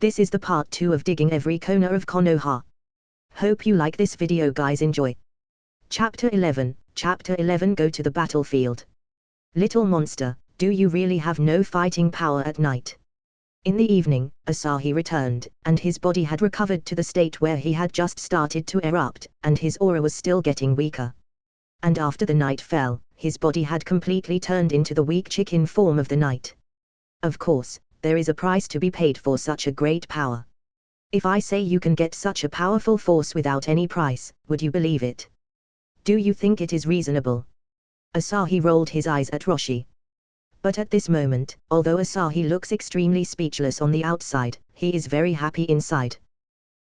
This is the part 2 of digging every corner of Konoha. Hope you like this video guys, enjoy. Chapter 11, Go to the battlefield. Little monster, do you really have no fighting power at night? In the evening, Asahi returned, and his body had recovered to the state where he had just started to erupt, and his aura was still getting weaker. And after the night fell, his body had completely turned into the weak chicken form of the night. Of course, there is a price to be paid for such a great power. If I say you can get such a powerful force without any price, would you believe it? Do you think it is reasonable? Asahi rolled his eyes at Roshi. But at this moment, although Asahi looks extremely speechless on the outside, he is very happy inside.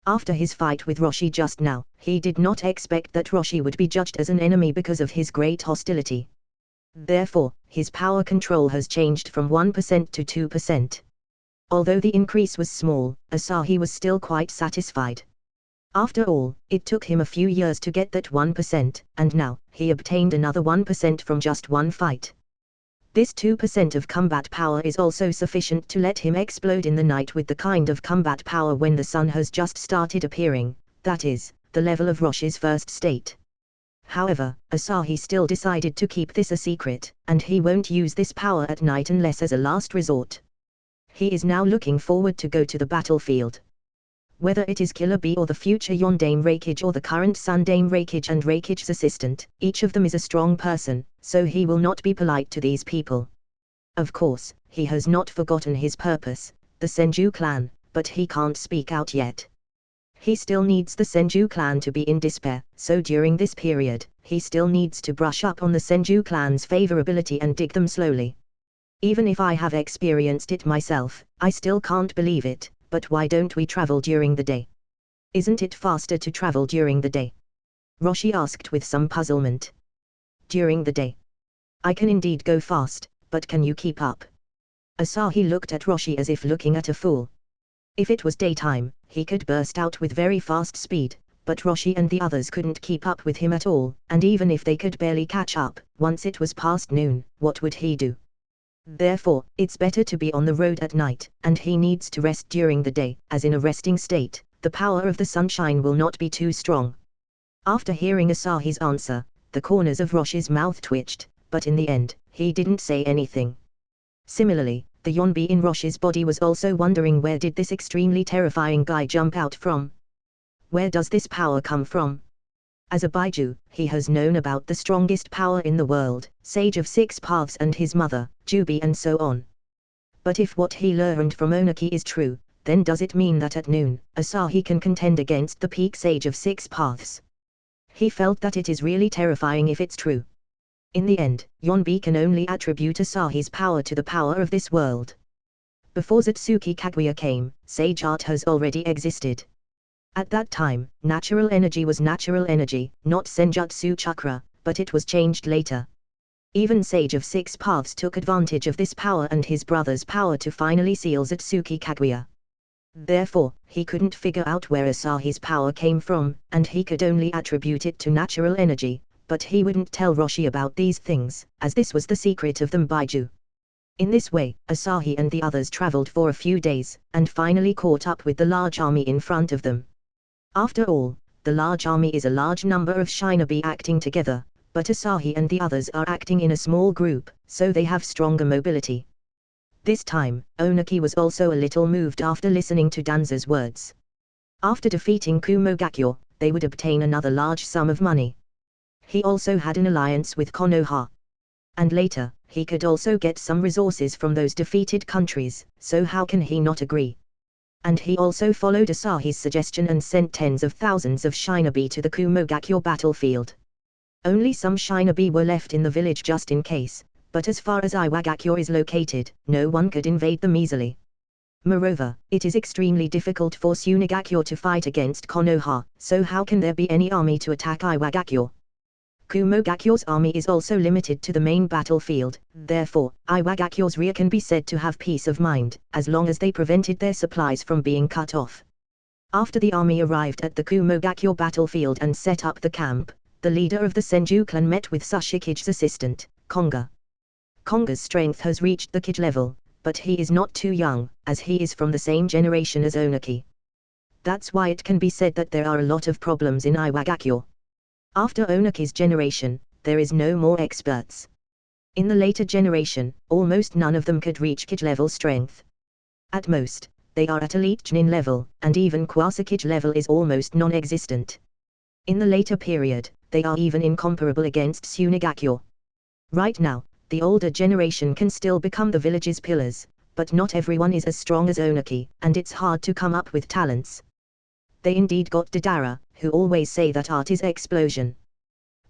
After his fight with Roshi just now, he did not expect that Roshi would be judged as an enemy because of his great hostility. Therefore, his power control has changed from 1% to 2%. Although the increase was small, Asahi was still quite satisfied. After all, it took him a few years to get that 1%, and now, he obtained another 1% from just one fight. This 2% of combat power is also sufficient to let him explode in the night with the kind of combat power when the sun has just started appearing, that is, the level of Roshi's first state. However, Asahi still decided to keep this a secret, and he won't use this power at night unless as a last resort. He is now looking forward to go to the battlefield. Whether it is Killer Bee or the future Yondaime Reikage or the current Sundaime Reikage and Reikage's assistant, each of them is a strong person, so he will not be polite to these people. Of course, he has not forgotten his purpose, the Senju clan, but he can't speak out yet. He still needs the Senju clan to be in despair, so during this period, he still needs to brush up on the Senju clan's favorability and dig them slowly. Even if I have experienced it myself, I still can't believe it, but why don't we travel during the day? Isn't it faster to travel during the day? Roshi asked with some puzzlement. During the day? I can indeed go fast, but can you keep up? Asahi looked at Roshi as if looking at a fool. If it was daytime, he could burst out with very fast speed, but Roshi and the others couldn't keep up with him at all, and even if they could barely catch up, once it was past noon, what would he do? Therefore, it's better to be on the road at night, and he needs to rest during the day, as in a resting state, the power of the sunshine will not be too strong. After hearing Asahi's answer, the corners of Roshi's mouth twitched, but in the end, he didn't say anything. Similarly, the Yonbi in Roshi's body was also wondering where did this extremely terrifying guy jump out from? Where does this power come from? As a Baiju, he has known about the strongest power in the world, Sage of Six Paths and his mother, Jubi and so on. But if what he learned from Onaki is true, then does it mean that at noon, Asahi can contend against the peak Sage of Six Paths? He felt that it is really terrifying if it's true. In the end, Yonbi can only attribute Asahi's power to the power of this world. Before Otsutsuki Kaguya came, Sage Art has already existed. At that time, natural energy was natural energy, not Senjutsu Chakra, but it was changed later. Even Sage of Six Paths took advantage of this power and his brother's power to finally seal Otsutsuki Kaguya. Therefore, he couldn't figure out where Asahi's power came from, and he could only attribute it to natural energy, but he wouldn't tell Roshi about these things, as this was the secret of them Baiju. In this way, Asahi and the others traveled for a few days, and finally caught up with the large army in front of them. After all, the large army is a large number of Shinobi acting together, but Asahi and the others are acting in a small group, so they have stronger mobility. This time, Onaki was also a little moved after listening to Danza's words. After defeating Kumogakyo, they would obtain another large sum of money. He also had an alliance with Konoha. And later, he could also get some resources from those defeated countries, so how can he not agree? And he also followed Asahi's suggestion and sent tens of thousands of Shinobi to the Kumogakyo battlefield. Only some Shinobi were left in the village just in case, but as far as Iwagakyo is located, no one could invade them easily. Moreover, it is extremely difficult for Tsunegakyo to fight against Konoha, so how can there be any army to attack Iwagakyo? Kumogakyo's army is also limited to the main battlefield, therefore, Iwagakyo's rear can be said to have peace of mind, as long as they prevented their supplies from being cut off. After the army arrived at the Kumogakyo battlefield and set up the camp, the leader of the Senju clan met with Tsushikage's assistant, Konga. Konga's strength has reached the Kage level, but he is not too young, as he is from the same generation as Onaki. That's why it can be said that there are a lot of problems in Iwagakure. After Onaki's generation, there is no more experts. In the later generation, almost none of them could reach Kage level strength. At most, they are at elite Chunin level, and even Quasi-Kage level is almost non-existent. In the later period, they are even incomparable against Tsunegakure. Right now, the older generation can still become the village's pillars, but not everyone is as strong as Onaki, and it's hard to come up with talents. They indeed got Deidara, who always say that art is explosion.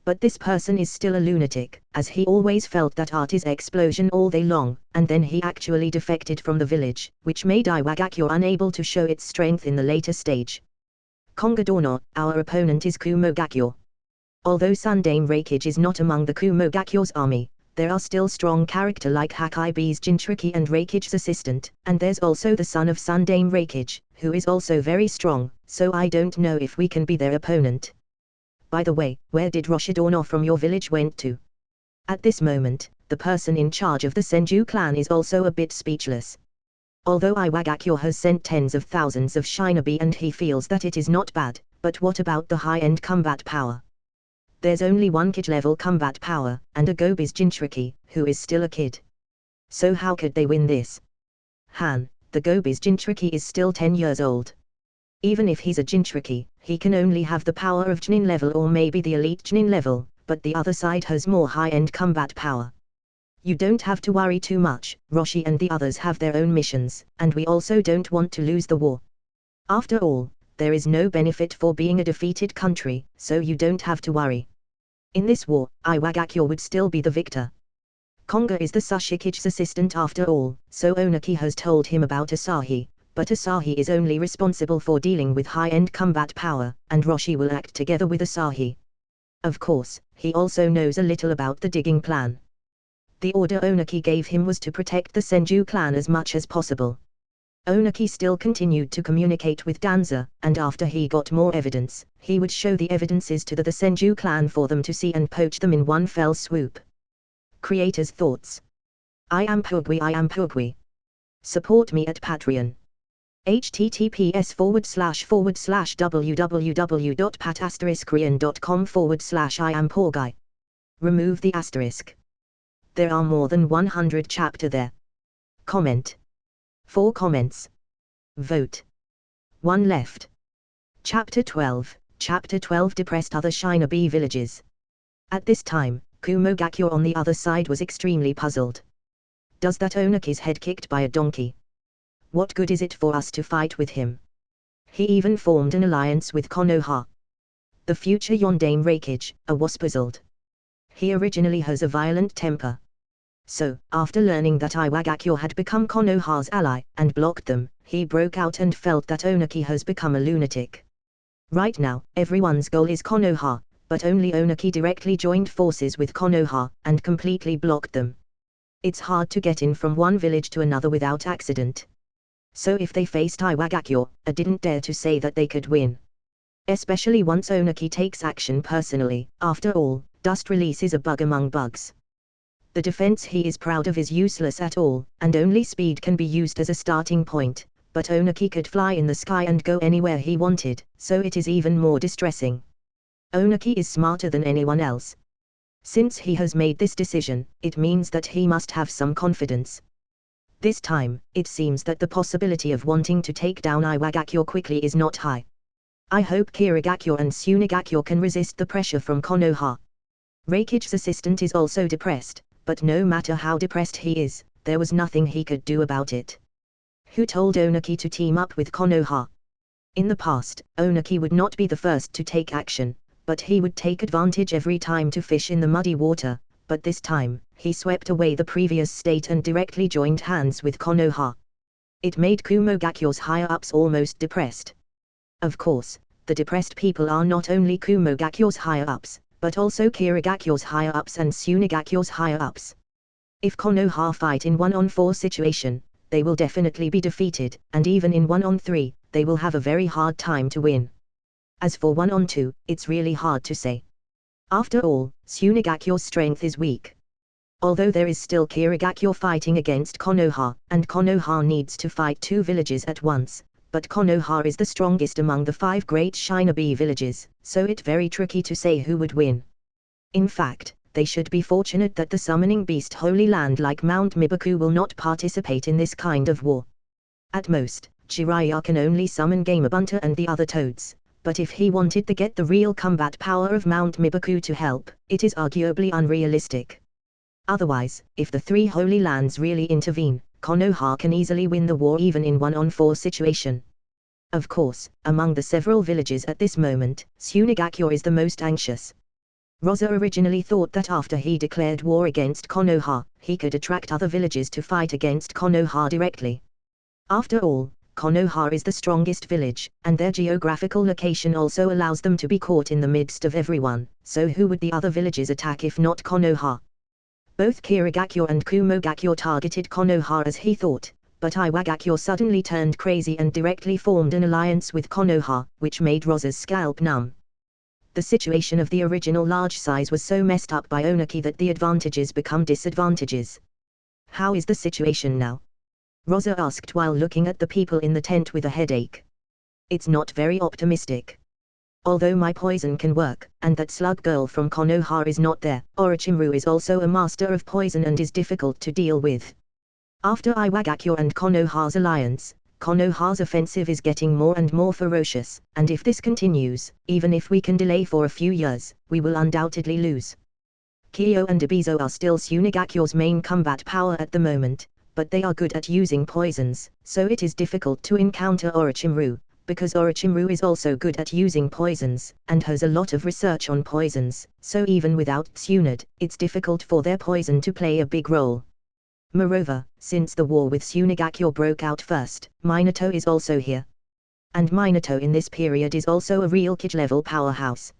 But this person is still a lunatic, as he always felt that art is explosion all day long, and then he actually defected from the village, which made Iwagakure unable to show its strength in the later stage. Kongadorno, our opponent is Kumogakure. Although Sundame Reikage is not among the Kumogakure's army, there are still strong character like Hakaibe's Jinchuriki and Reikage's assistant, and there's also the son of Sundame Reikage, who is also very strong, so I don't know if we can be their opponent. By the way, where did Roshidorno from your village went to? At this moment, the person in charge of the Senju clan is also a bit speechless. Although Iwagakure has sent tens of thousands of shinobi and he feels that it is not bad, but what about the high-end combat power? There's only one Kage level combat power, and a Gobi's Jinchuriki, who is still a kid. So how could they win this? The Gobi's Jinchuriki is still 10 years old. Even if he's a Jinchuriki, he can only have the power of Chunin level or maybe the elite Chunin level, but the other side has more high-end combat power. You don't have to worry too much, Roshi and the others have their own missions, and we also don't want to lose the war. After all, there is no benefit for being a defeated country, so you don't have to worry. In this war, Iwagakure would still be the victor. Konga is the Sushikage's assistant after all, so Onaki has told him about Asahi, but Asahi is only responsible for dealing with high-end combat power, and Roshi will act together with Asahi. Of course, he also knows a little about the digging plan. The order Onaki gave him was to protect the Senju clan as much as possible. Onaki still continued to communicate with Danza, and after he got more evidence, he would show the evidences to the Senju clan for them to see and poach them in one fell swoop. Creator's thoughts. Iampoorguy. Support me at Patreon. https://www.pat*korean.com/Iampoorguy. Remove the asterisk. There are more than 100 chapter there. Comment. 4 comments. Vote. 1 left. Chapter 12. Chapter 12 depressed other shinobi villages. At this time, Kumogakure on the other side was extremely puzzled. Does that Onaki's head kicked by a donkey? What good is it for us to fight with him? He even formed an alliance with Konoha. The future Yondame Reikage, was puzzled. He originally has a violent temper. So, after learning that Iwagakure had become Konoha's ally, and blocked them, he broke out and felt that Onaki has become a lunatic. Right now, everyone's goal is Konoha, but only Onaki directly joined forces with Konoha, and completely blocked them. It's hard to get in from one village to another without accident. So if they faced Iwagakure, I didn't dare to say that they could win. Especially once Onaki takes action personally, after all, dust release is a bug among bugs. The defense he is proud of is useless at all, and only speed can be used as a starting point, but Onaki could fly in the sky and go anywhere he wanted, so it is even more distressing. Onaki is smarter than anyone else. Since he has made this decision, it means that he must have some confidence. This time, it seems that the possibility of wanting to take down Iwagakure quickly is not high. I hope Kirigakure and Tsunegakure can resist the pressure from Konoha. Reikage's assistant is also depressed, but no matter how depressed he is, there was nothing he could do about it. Who told Onaki to team up with Konoha? In the past, Onaki would not be the first to take action, but he would take advantage every time to fish in the muddy water, but this time, he swept away the previous state and directly joined hands with Konoha. It made Kumogakure's higher-ups almost depressed. Of course, the depressed people are not only Kumogakure's higher-ups, but also Kirigakure's higher-ups and Tsunegakure's higher-ups. If Konoha fight in 1-on-4 situation, they will definitely be defeated, and even in 1-on-3, they will have a very hard time to win. As for 1-on-2, it's really hard to say. After all, Tsunegakure's strength is weak. Although there is still Kirigakyo fighting against Konoha, and Konoha needs to fight two villages at once, but Konoha is the strongest among the 5 great Shinobi villages, so it's very tricky to say who would win. In fact, they should be fortunate that the summoning beast Holy Land like Mount Mibaku will not participate in this kind of war. At most, Jiraiya can only summon Gamabunta and the other toads, but if he wanted to get the real combat power of Mount Mibaku to help, it is arguably unrealistic. Otherwise, if the 3 Holy Lands really intervene, Konoha can easily win the war even in 1-on-4 situation. Of course, among the several villages at this moment, Tsunegakyo is the most anxious. Rosa originally thought that after he declared war against Konoha, he could attract other villages to fight against Konoha directly. After all, Konoha is the strongest village, and their geographical location also allows them to be caught in the midst of everyone, so who would the other villages attack if not Konoha? Both Kirigakyo and Kumogakyo targeted Konoha as he thought, but Iwagakyo suddenly turned crazy and directly formed an alliance with Konoha, which made Rosa's scalp numb. The situation of the original large size was so messed up by Onaki that the advantages become disadvantages. How is the situation now? Rosa asked while looking at the people in the tent with a headache. It's not very optimistic. Although my poison can work, and that slug girl from Konoha is not there, Orochimaru is also a master of poison and is difficult to deal with. After Iwagakyo and Konoha's alliance, Konoha's offensive is getting more and more ferocious, and if this continues, even if we can delay for a few years, we will undoubtedly lose. Kyo and Ebizo are still Tsunegakyo's main combat power at the moment, but they are good at using poisons, so it is difficult to encounter Orochimaru, because Orochimaru is also good at using poisons, and has a lot of research on poisons, so even without Tsunade, it's difficult for their poison to play a big role. Moreover, since the war with Tsunegakyo broke out first, Minato is also here. And Minato in this period is also a real kid-level powerhouse.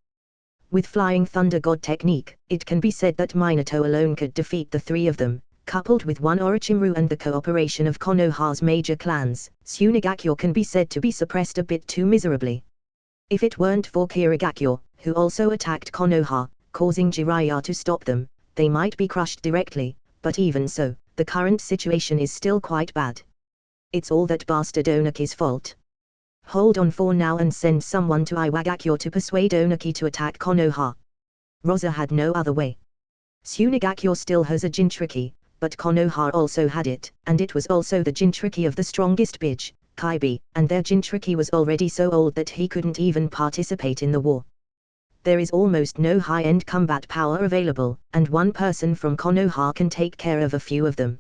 With Flying Thunder God technique, it can be said that Minato alone could defeat the 3 of them, coupled with one Orochimaru and the cooperation of Konoha's major clans, Tsunegakyo can be said to be suppressed a bit too miserably. If it weren't for Kirigakyo, who also attacked Konoha, causing Jiraiya to stop them, they might be crushed directly, but even so, the current situation is still quite bad. It's all that bastard Onaki's fault. Hold on for now and send someone to Iwagakyo to persuade Onaki to attack Konoha. Rosa had no other way. Tsunegakyo still has a Jinchuriki, but Konoha also had it, and it was also the Jinchuriki of the strongest Bij, Kaibi, and their Jinchuriki was already so old that he couldn't even participate in the war. There is almost no high-end combat power available, and one person from Konoha can take care of a few of them.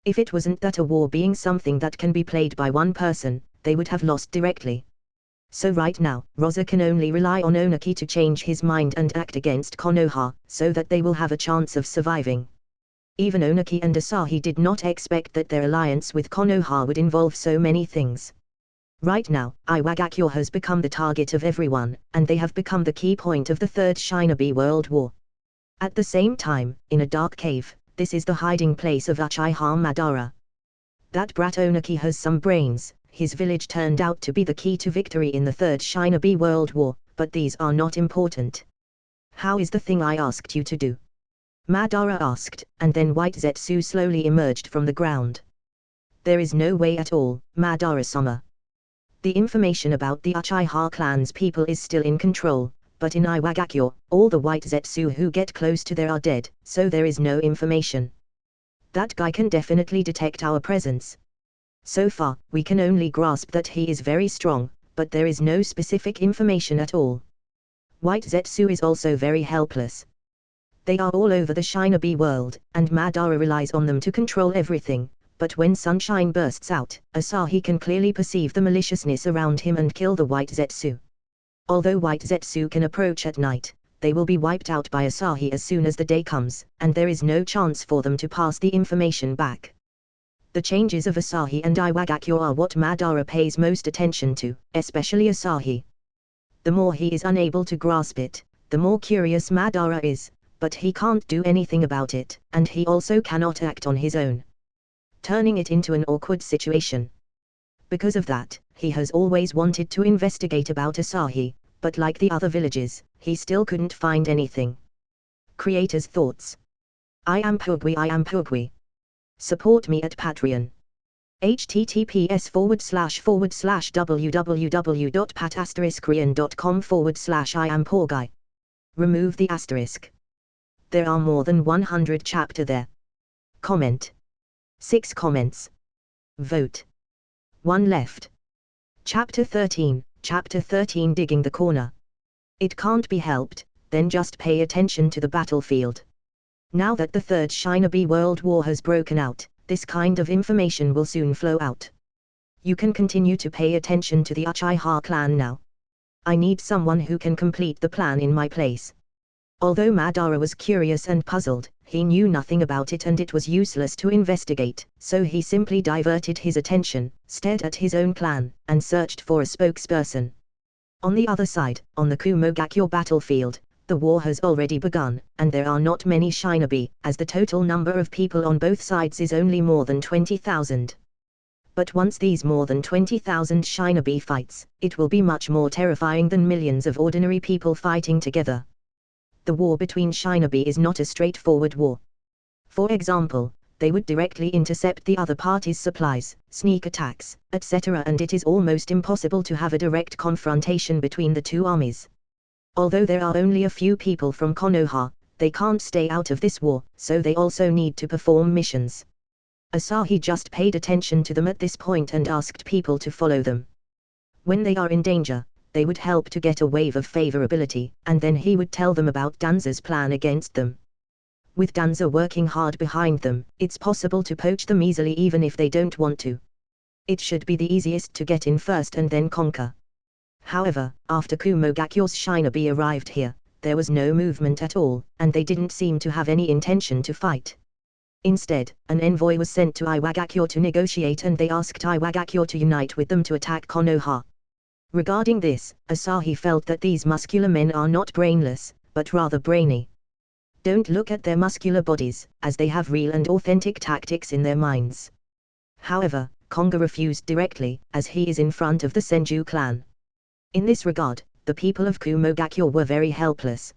If it wasn't that a war being something that can be played by one person, they would have lost directly. So right now, Rosa can only rely on Onaki to change his mind and act against Konoha, so that they will have a chance of surviving. Even Onaki and Asahi did not expect that their alliance with Konoha would involve so many things. Right now, Iwagakyo has become the target of everyone, and they have become the key point of the Third Shinobi World War. At the same time, in a dark cave, this is the hiding place of Uchiha Madara. That brat Onaki has some brains. His village turned out to be the key to victory in the Third Shinobi World War, but these are not important. How is the thing I asked you to do? Madara asked, and then White Zetsu slowly emerged from the ground. There is no way at all, Madara-sama. The information about the Uchiha clan's people is still in control, but in Iwagakyo, all the White Zetsu who get close to there are dead, so there is no information. That guy can definitely detect our presence. So far, we can only grasp that he is very strong, but there is no specific information at all. White Zetsu is also very helpless. They are all over the Shinobi world, and Madara relies on them to control everything, but when sunshine bursts out, Asahi can clearly perceive the maliciousness around him and kill the White Zetsu. Although White Zetsu can approach at night, they will be wiped out by Asahi as soon as the day comes, and there is no chance for them to pass the information back. The changes of Asahi and Iwagakyo are what Madara pays most attention to, especially Asahi. The more he is unable to grasp it, the more curious Madara is, but he can't do anything about it, and he also cannot act on his own, turning it into an awkward situation. Because of that, he has always wanted to investigate about Asahi, but like the other villages, he still couldn't find anything. Creator's thoughts. Iampoorguy. Support me at Patreon. https://www.pat*korean.com/Iampoorguy. Remove the asterisk. There are more than 100 chapter there. Comment. 6 comments. Vote. 1 left. Chapter 13, Digging the Corner. It can't be helped, then just pay attention to the battlefield. Now that the Third Shinobi World War has broken out, this kind of information will soon flow out. You can continue to pay attention to the Uchiha clan now. I need someone who can complete the plan in my place. Although Madara was curious and puzzled, he knew nothing about it and it was useless to investigate, so he simply diverted his attention, stared at his own clan, and searched for a spokesperson. On the other side, on the Kumogakyo battlefield, the war has already begun, and there are not many Shinobi, as the total number of people on both sides is only more than 20,000. But once these more than 20,000 Shinobi fights, it will be much more terrifying than millions of ordinary people fighting together. The war between Shinobi is not a straightforward war. For example, they would directly intercept the other party's supplies, sneak attacks, etc., and it is almost impossible to have a direct confrontation between the two armies. Although there are only a few people from Konoha, they can't stay out of this war, so they also need to perform missions. Asahi just paid attention to them at this point and asked people to follow them. When they are in danger, they would help to get a wave of favorability, and then he would tell them about Danza's plan against them. With Danza working hard behind them, it's possible to poach them easily even if they don't want to. It should be the easiest to get in first and then conquer. However, after Kumogakyo's Shinobi arrived here, there was no movement at all, and they didn't seem to have any intention to fight. Instead, an envoy was sent to Iwagakyo to negotiate and they asked Iwagakyo to unite with them to attack Konoha. Regarding this, Asahi felt that these muscular men are not brainless, but rather brainy. Don't look at their muscular bodies, as they have real and authentic tactics in their minds. However, Konga refused directly, as he is in front of the Senju clan. In this regard, the people of Kumogakyo were very helpless.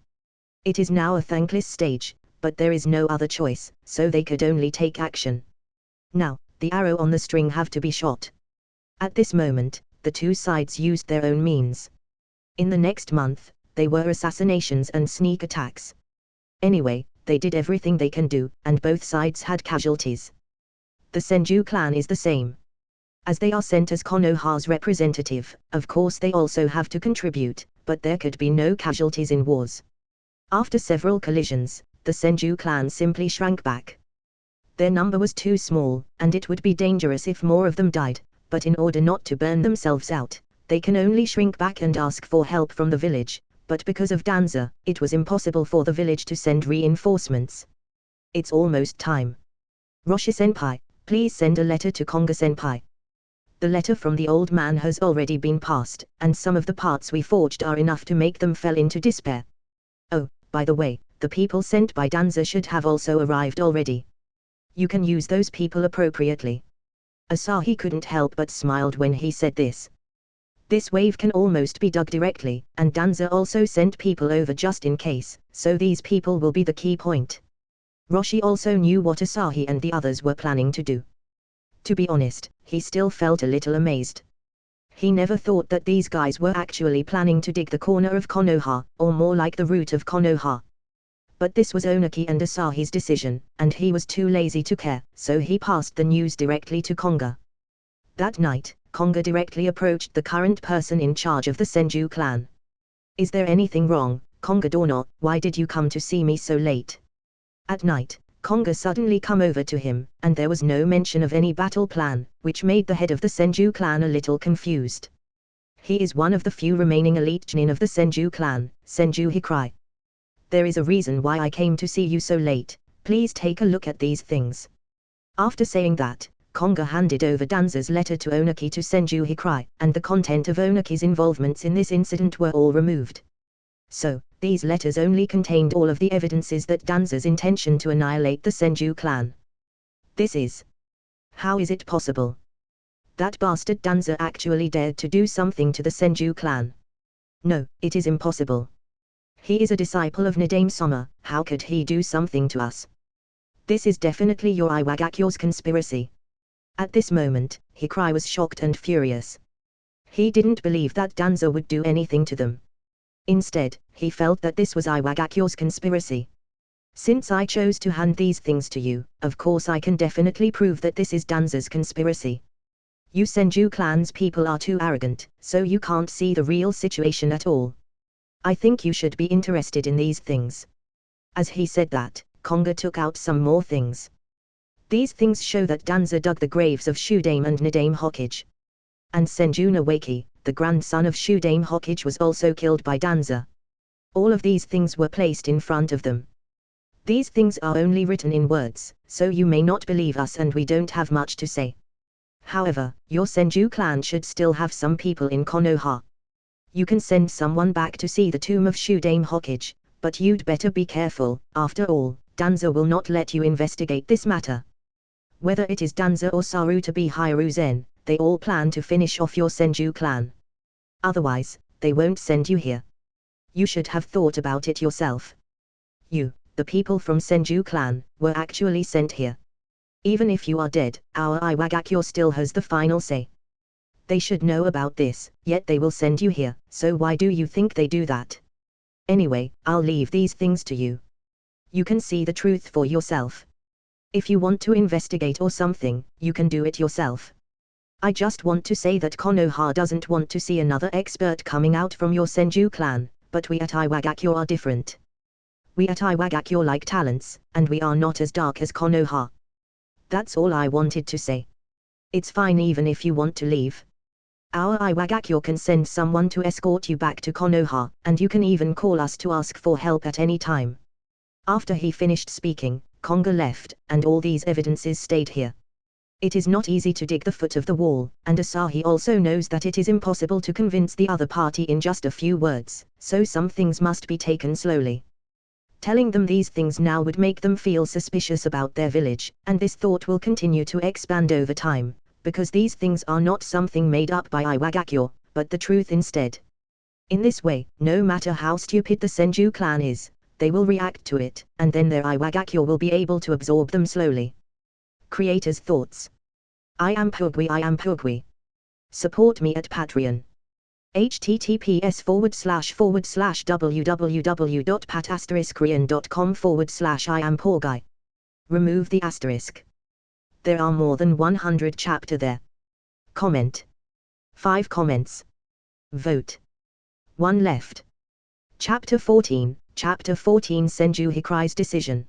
It is now a thankless stage, but there is no other choice, so they could only take action. Now, the arrow on the string have to be shot. At this moment, the two sides used their own means. In the next month, they were assassinations and sneak attacks. Anyway, they did everything they can do, and both sides had casualties. The Senju clan is the same. As they are sent as Konoha's representative, of course they also have to contribute, but there could be no casualties in wars. After several collisions, the Senju clan simply shrank back. Their number was too small, and it would be dangerous if more of them died, but in order not to burn themselves out, they can only shrink back and ask for help from the village, but because of Danza, it was impossible for the village to send reinforcements. It's almost time. Roshi-senpai, please send a letter to Konga-senpai. The letter from the old man has already been passed, and some of the parts we forged are enough to make them fell into despair. Oh, by the way, the people sent by Danza should have also arrived already. You can use those people appropriately. Asahi couldn't help but smiled when he said this. This wave can almost be dug directly, and Danza also sent people over just in case, so these people will be the key point. Roshi also knew what Asahi and the others were planning to do. To be honest, he still felt a little amazed. He never thought that these guys were actually planning to dig the corner of Konoha, or more like the root of Konoha. But this was Onaki and Asahi's decision, and he was too lazy to care, so he passed the news directly to Konga. That night, Konga directly approached the current person in charge of the Senju clan. Is there anything wrong, Konga Dono? Why did you come to see me so late? At night, Konga suddenly come over to him, and there was no mention of any battle plan, which made the head of the Senju clan a little confused. He is one of the few remaining elite genin of the Senju clan, Senju Hikrai. There is a reason why I came to see you so late, please take a look at these things. After saying that, Konga handed over Danza's letter to Onaki to Senju Hikrai, and the content of Onaki's involvements in this incident were all removed. So, these letters only contained all of the evidences that Danza's intention to annihilate the Senju clan. This is... How is it possible? That bastard Danza actually dared to do something to the Senju clan. No, it is impossible. He is a disciple of Nadame Sama, how could he do something to us? This is definitely your Iwagakyo's conspiracy. At this moment, Hikari was shocked and furious. He didn't believe that Danza would do anything to them. Instead, he felt that this was Iwagakyo's conspiracy. Since I chose to hand these things to you, of course I can definitely prove that this is Danza's conspiracy. You Senju clan's people are too arrogant, so you can't see the real situation at all. I think you should be interested in these things. As he said that, Konga took out some more things. These things show that Danza dug the graves of Shudame and Nadame Hokage. And Senju Nawaki, the grandson of Shudame Hokage, was also killed by Danza. All of these things were placed in front of them. These things are only written in words, so you may not believe us and we don't have much to say. However, your Senju clan should still have some people in Konoha. You can send someone back to see the tomb of Shudame Hokage, but you'd better be careful. After all, Danza will not let you investigate this matter. Whether it is Danza or Sarutobi Hiruzen, they all plan to finish off your Senju clan. Otherwise, they won't send you here. You should have thought about it yourself. You, the people from Senju clan, were actually sent here. Even if you are dead, our Iwagakyo still has the final say. They should know about this, yet they will send you here, so why do you think they do that? Anyway, I'll leave these things to you. You can see the truth for yourself. If you want to investigate or something, you can do it yourself. I just want to say that Konoha doesn't want to see another expert coming out from your Senju clan, but we at Iwagakyo are different. We at Iwagakyo like talents, and we are not as dark as Konoha. That's all I wanted to say. It's fine even if you want to leave. Our Iwagakyo can send someone to escort you back to Konoha, and you can even call us to ask for help at any time. After he finished speaking, Konga left, and all these evidences stayed here. It is not easy to dig the foot of the wall, and Asahi also knows that it is impossible to convince the other party in just a few words, so some things must be taken slowly. Telling them these things now would make them feel suspicious about their village, and this thought will continue to expand over time, because these things are not something made up by Iwagakyo, but the truth instead. In this way, no matter how stupid the Senju clan is, they will react to it, and then their Iwagakyo will be able to absorb them slowly. Creator's thoughts. Iampoorguy. Support me at Patreon. https://www.pat*korean.com/Iampoorguy. Remove the asterisk. There are more than 100 chapter there. Comment. 5 comments. Vote. 1 left. Chapter 14, Senju Hikari's decision.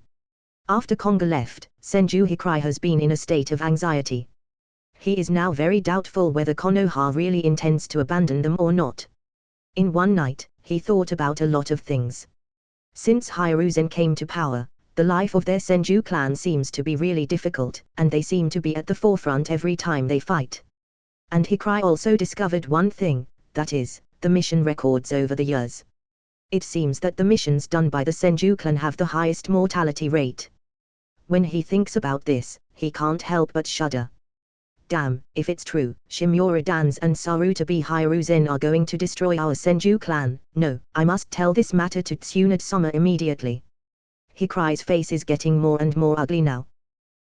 After Konga left, Senju Hikari has been in a state of anxiety. He is now very doubtful whether Konoha really intends to abandon them or not. In one night, he thought about a lot of things. Since Hiruzen came to power, the life of their Senju clan seems to be really difficult, and they seem to be at the forefront every time they fight. And Hikari also discovered one thing, that is, the mission records over the years. It seems that the missions done by the Senju clan have the highest mortality rate. When he thinks about this, he can't help but shudder. Damn, if it's true, Shimura Dan's and Sarutobi Hiruzen are going to destroy our Senju clan. No, I must tell this matter to Tsunade-sama immediately. Hikari's face is getting more and more ugly now.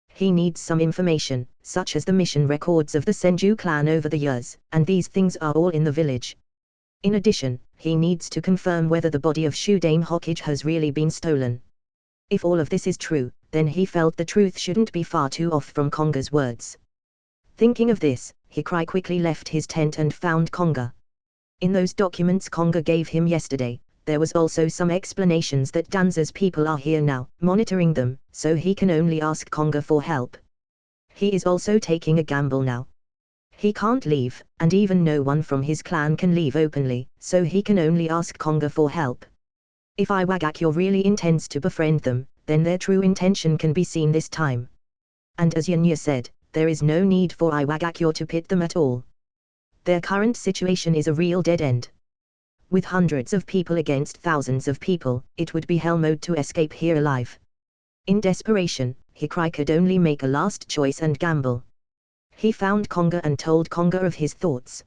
He needs some information, such as the mission records of the Senju clan over the years, and these things are all in the village. In addition, he needs to confirm whether the body of Shudame Hokage has really been stolen. If all of this is true, then he felt the truth shouldn't be far too off from Konga's words. Thinking of this, Hikari quickly left his tent and found Konga. In those documents Konga gave him yesterday, there was also some explanations that Danza's people are here now, monitoring them, so he can only ask Konga for help. He is also taking a gamble now. He can't leave, and even no one from his clan can leave openly, so he can only ask Konga for help. If Iwagakyo really intends to befriend them, then their true intention can be seen this time. And as Yanya said, there is no need for Iwagakyo to pit them at all. Their current situation is a real dead end. With hundreds of people against thousands of people, it would be hell mode to escape here alive. In desperation, Hikari could only make a last choice and gamble. He found Konga and told Konga of his thoughts.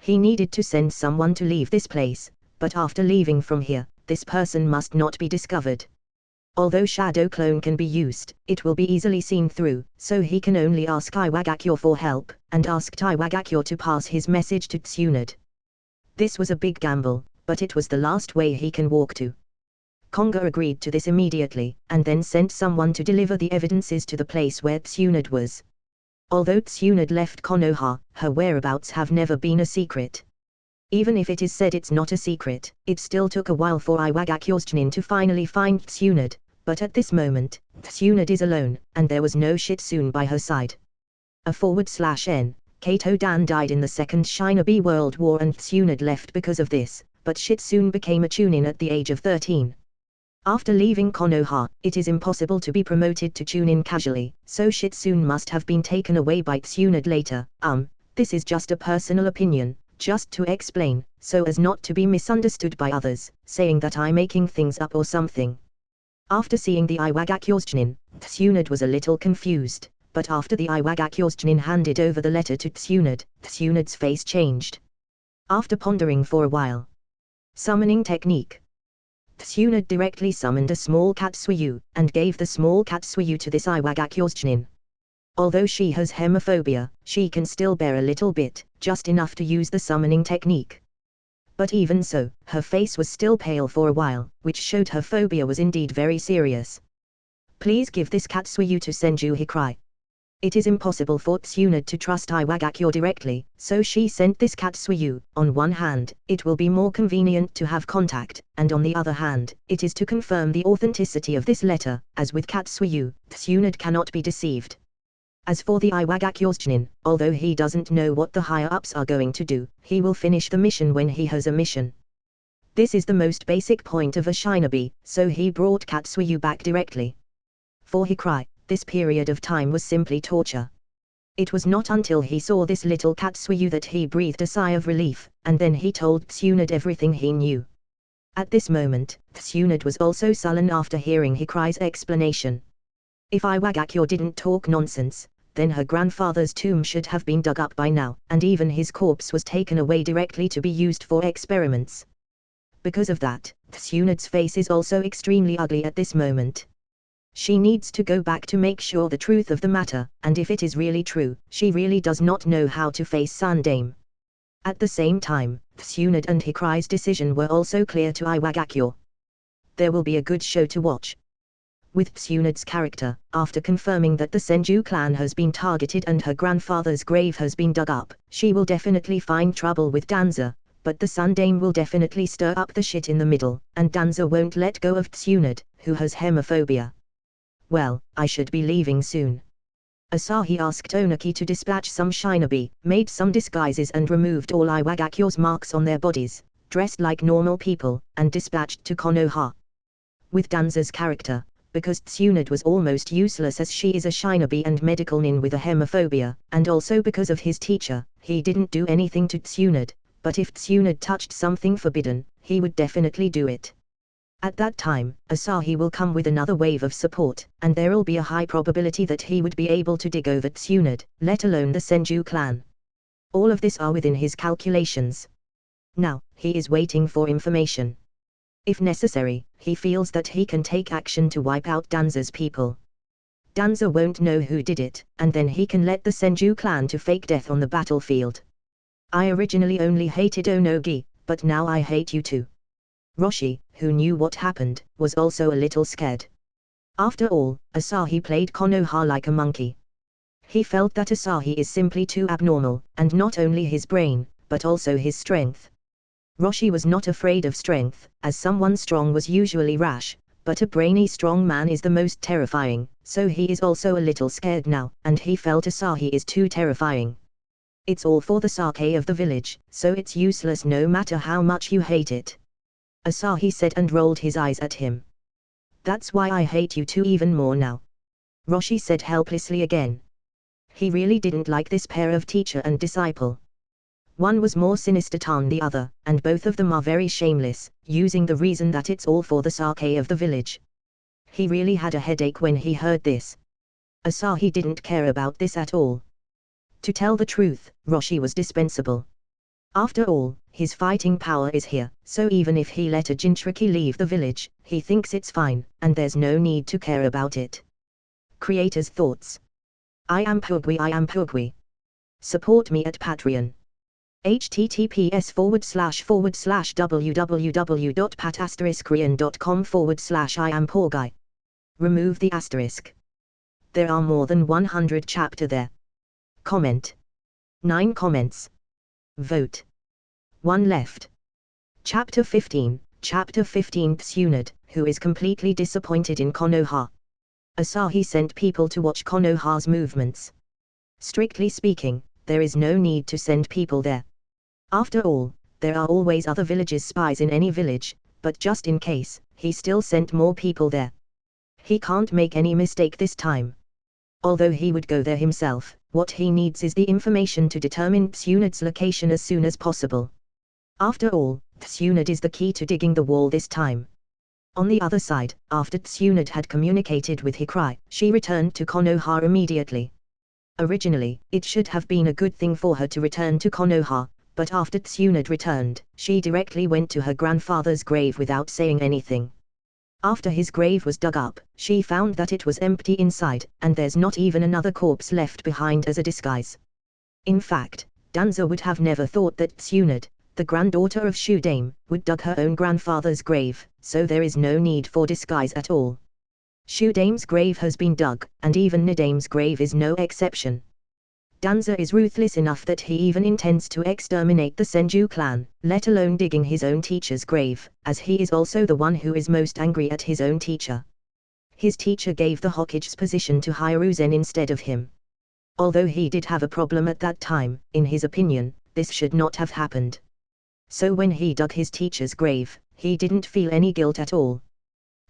He needed to send someone to leave this place, but after leaving from here, this person must not be discovered. Although Shadow Clone can be used, it will be easily seen through, so he can only ask Iwagakure for help, and asked Iwagakure to pass his message to Tsunade. This was a big gamble, but it was the last way he can walk to. Konga agreed to this immediately, and then sent someone to deliver the evidences to the place where Tsunade was. Although Tsunade left Konoha, her whereabouts have never been a secret. Even if it is said it's not a secret, it still took a while for Iwagakure's Chunin to finally find Tsunade, but at this moment, Tsunade is alone, and there was no Shitsune by her side. /N. Kato Dan died in the Second Shinobi World War and Tsunade left because of this, but Shitsune became a Chunin at the age of 13. After leaving Konoha, it is impossible to be promoted to Chunin casually, so Shitsune must have been taken away by Tsunade later. This is just a personal opinion, just to explain, so as not to be misunderstood by others, saying that I'm making things up or something. After seeing the Iwagakure's Chunin, Tsunade was a little confused, but after the Iwagakure's Chunin handed over the letter to Tsunade, Tsunade's face changed. After pondering for a while. Summoning technique. Tsunade directly summoned a small Katsuyu, and gave the small Katsuyu to this Iwagakure's Chunin. Although she has hemophobia, she can still bear a little bit, just enough to use the summoning technique. But even so, her face was still pale for a while, which showed her phobia was indeed very serious. Please give this Katsuyu to Senju, he cried. It is impossible for Tsunade to trust Iwagakure directly, so she sent this Katsuyu. On one hand, it will be more convenient to have contact, and on the other hand, it is to confirm the authenticity of this letter. As with Katsuyu, Tsunade cannot be deceived. As for the Iwagakure's Chunin, although he doesn't know what the higher-ups are going to do, he will finish the mission when he has a mission. This is the most basic point of a shinobi, so he brought Katsuyu back directly. For he cried, this period of time was simply torture. It was not until he saw this little Katsuyu that he breathed a sigh of relief, and then he told Tsunade everything he knew. At this moment, Tsunade was also sullen after hearing Hikai's explanation. If Iwagakure didn't talk nonsense, then her grandfather's tomb should have been dug up by now, and even his corpse was taken away directly to be used for experiments. Because of that, Tsunade's face is also extremely ugly at this moment. She needs to go back to make sure the truth of the matter, and if it is really true, she really does not know how to face Sundame. At the same time, Tsunade and Hikai's decision were also clear to Iwagakure. There will be a good show to watch. With Tsunade's character, after confirming that the Senju clan has been targeted and her grandfather's grave has been dug up, she will definitely find trouble with Danza, but the Sundame will definitely stir up the shit in the middle, and Danza won't let go of Tsunade, who has hemophobia. Well, I should be leaving soon. Asahi asked Onaki to dispatch some shinobi, made some disguises and removed all Iwagakure's marks on their bodies, dressed like normal people, and dispatched to Konoha. With Danza's character, because Tsunade was almost useless as she is a shinobi and medical nin with a hemophobia, and also because of his teacher, he didn't do anything to Tsunade, but if Tsunade touched something forbidden, he would definitely do it. At that time, Asahi will come with another wave of support, and there'll be a high probability that he would be able to dig over Tsunade, let alone the Senju clan. All of this are within his calculations. Now, he is waiting for information. If necessary, he feels that he can take action to wipe out Danza's people. Danza won't know who did it, and then he can let the Senju clan to fake death on the battlefield. I originally only hated Onogi, but now I hate you too. Roshi, who knew what happened, was also a little scared. After all, Asahi played Konoha like a monkey. He felt that Asahi is simply too abnormal, and not only his brain, but also his strength. Roshi was not afraid of strength, as someone strong was usually rash, but a brainy strong man is the most terrifying, so he is also a little scared now, and he felt Asahi is too terrifying. It's all for the sake of the village, so it's useless no matter how much you hate it. Asahi said and rolled his eyes at him. That's why I hate you two even more now. Roshi said helplessly again. He really didn't like this pair of teacher and disciple. One was more sinister than the other, and both of them are very shameless, using the reason that it's all for the sake of the village. He really had a headache when he heard this. Asahi didn't care about this at all. To tell the truth, Roshi was dispensable. After all, his fighting power is here, so even if he let a Jinchuriki leave the village, he thinks it's fine, and there's no need to care about it. Creator's thoughts. Iampoorguy. Support me at Patreon. https://www.pat*korean.com/Iampoorguy. Remove the asterisk. There are more than 100 chapter there. Comment. 9 comments. Vote. 1 left. Chapter 15. Chapter 15. Tsunade, who is completely disappointed in Konoha. Asahi sent people to watch Konoha's movements. Strictly speaking, there is no need to send people there. After all, there are always other villages' spies in any village, but just in case, he still sent more people there. He can't make any mistake this time. Although he would go there himself, what he needs is the information to determine Tsunade's location as soon as possible. After all, Tsunade is the key to digging the wall this time. On the other side, after Tsunade had communicated with Hikari, she returned to Konoha immediately. Originally, it should have been a good thing for her to return to Konoha, but after Tsunade returned, she directly went to her grandfather's grave without saying anything. After his grave was dug up, she found that it was empty inside, and there's not even another corpse left behind as a disguise. In fact, Danza would have never thought that Tsunade, the granddaughter of Shudame, would dug her own grandfather's grave, so there is no need for disguise at all. Shudame's grave has been dug, and even Nidame's grave is no exception. Danza is ruthless enough that he even intends to exterminate the Senju clan, let alone digging his own teacher's grave, as he is also the one who is most angry at his own teacher. His teacher gave the Hokage's position to Hiruzen instead of him. Although he did have a problem at that time, in his opinion, this should not have happened. So when he dug his teacher's grave, he didn't feel any guilt at all.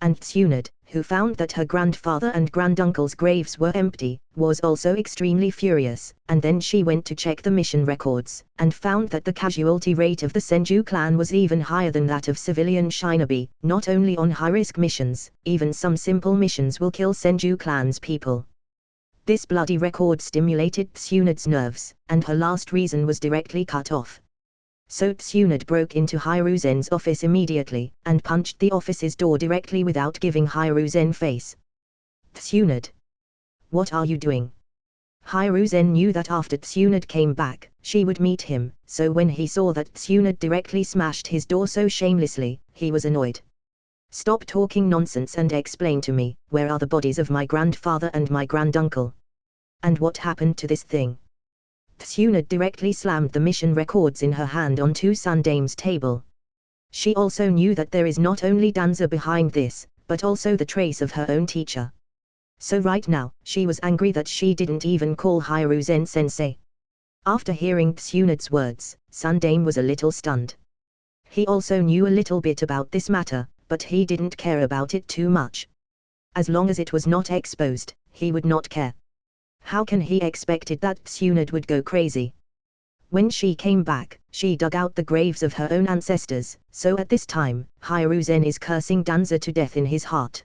And Tsunade, who found that her grandfather and granduncle's graves were empty, was also extremely furious, and then she went to check the mission records, and found that the casualty rate of the Senju clan was even higher than that of civilian shinobi. Not only on high-risk missions, even some simple missions will kill Senju clan's people. This bloody record stimulated Tsunade's nerves, and her last reason was directly cut off. So Tsunade broke into Hiruzen's office immediately, and punched the office's door directly without giving Hiruzen face. Tsunade. What are you doing? Hiruzen knew that after Tsunade came back, she would meet him, so when he saw that Tsunade directly smashed his door so shamelessly, he was annoyed. Stop talking nonsense and explain to me, where are the bodies of my grandfather and my granduncle? And what happened to this thing? Tsunade directly slammed the mission records in her hand onto Sundame's table. She also knew that there is not only Danza behind this, but also the trace of her own teacher. So right now, she was angry that she didn't even call Hiruzen sensei. After hearing Tsunade's words, Sundame was a little stunned. He also knew a little bit about this matter, but he didn't care about it too much. As long as it was not exposed, he would not care. How can he expected that Tsunade would go crazy? When she came back, she dug out the graves of her own ancestors, so at this time, Hiruzen is cursing Danza to death in his heart.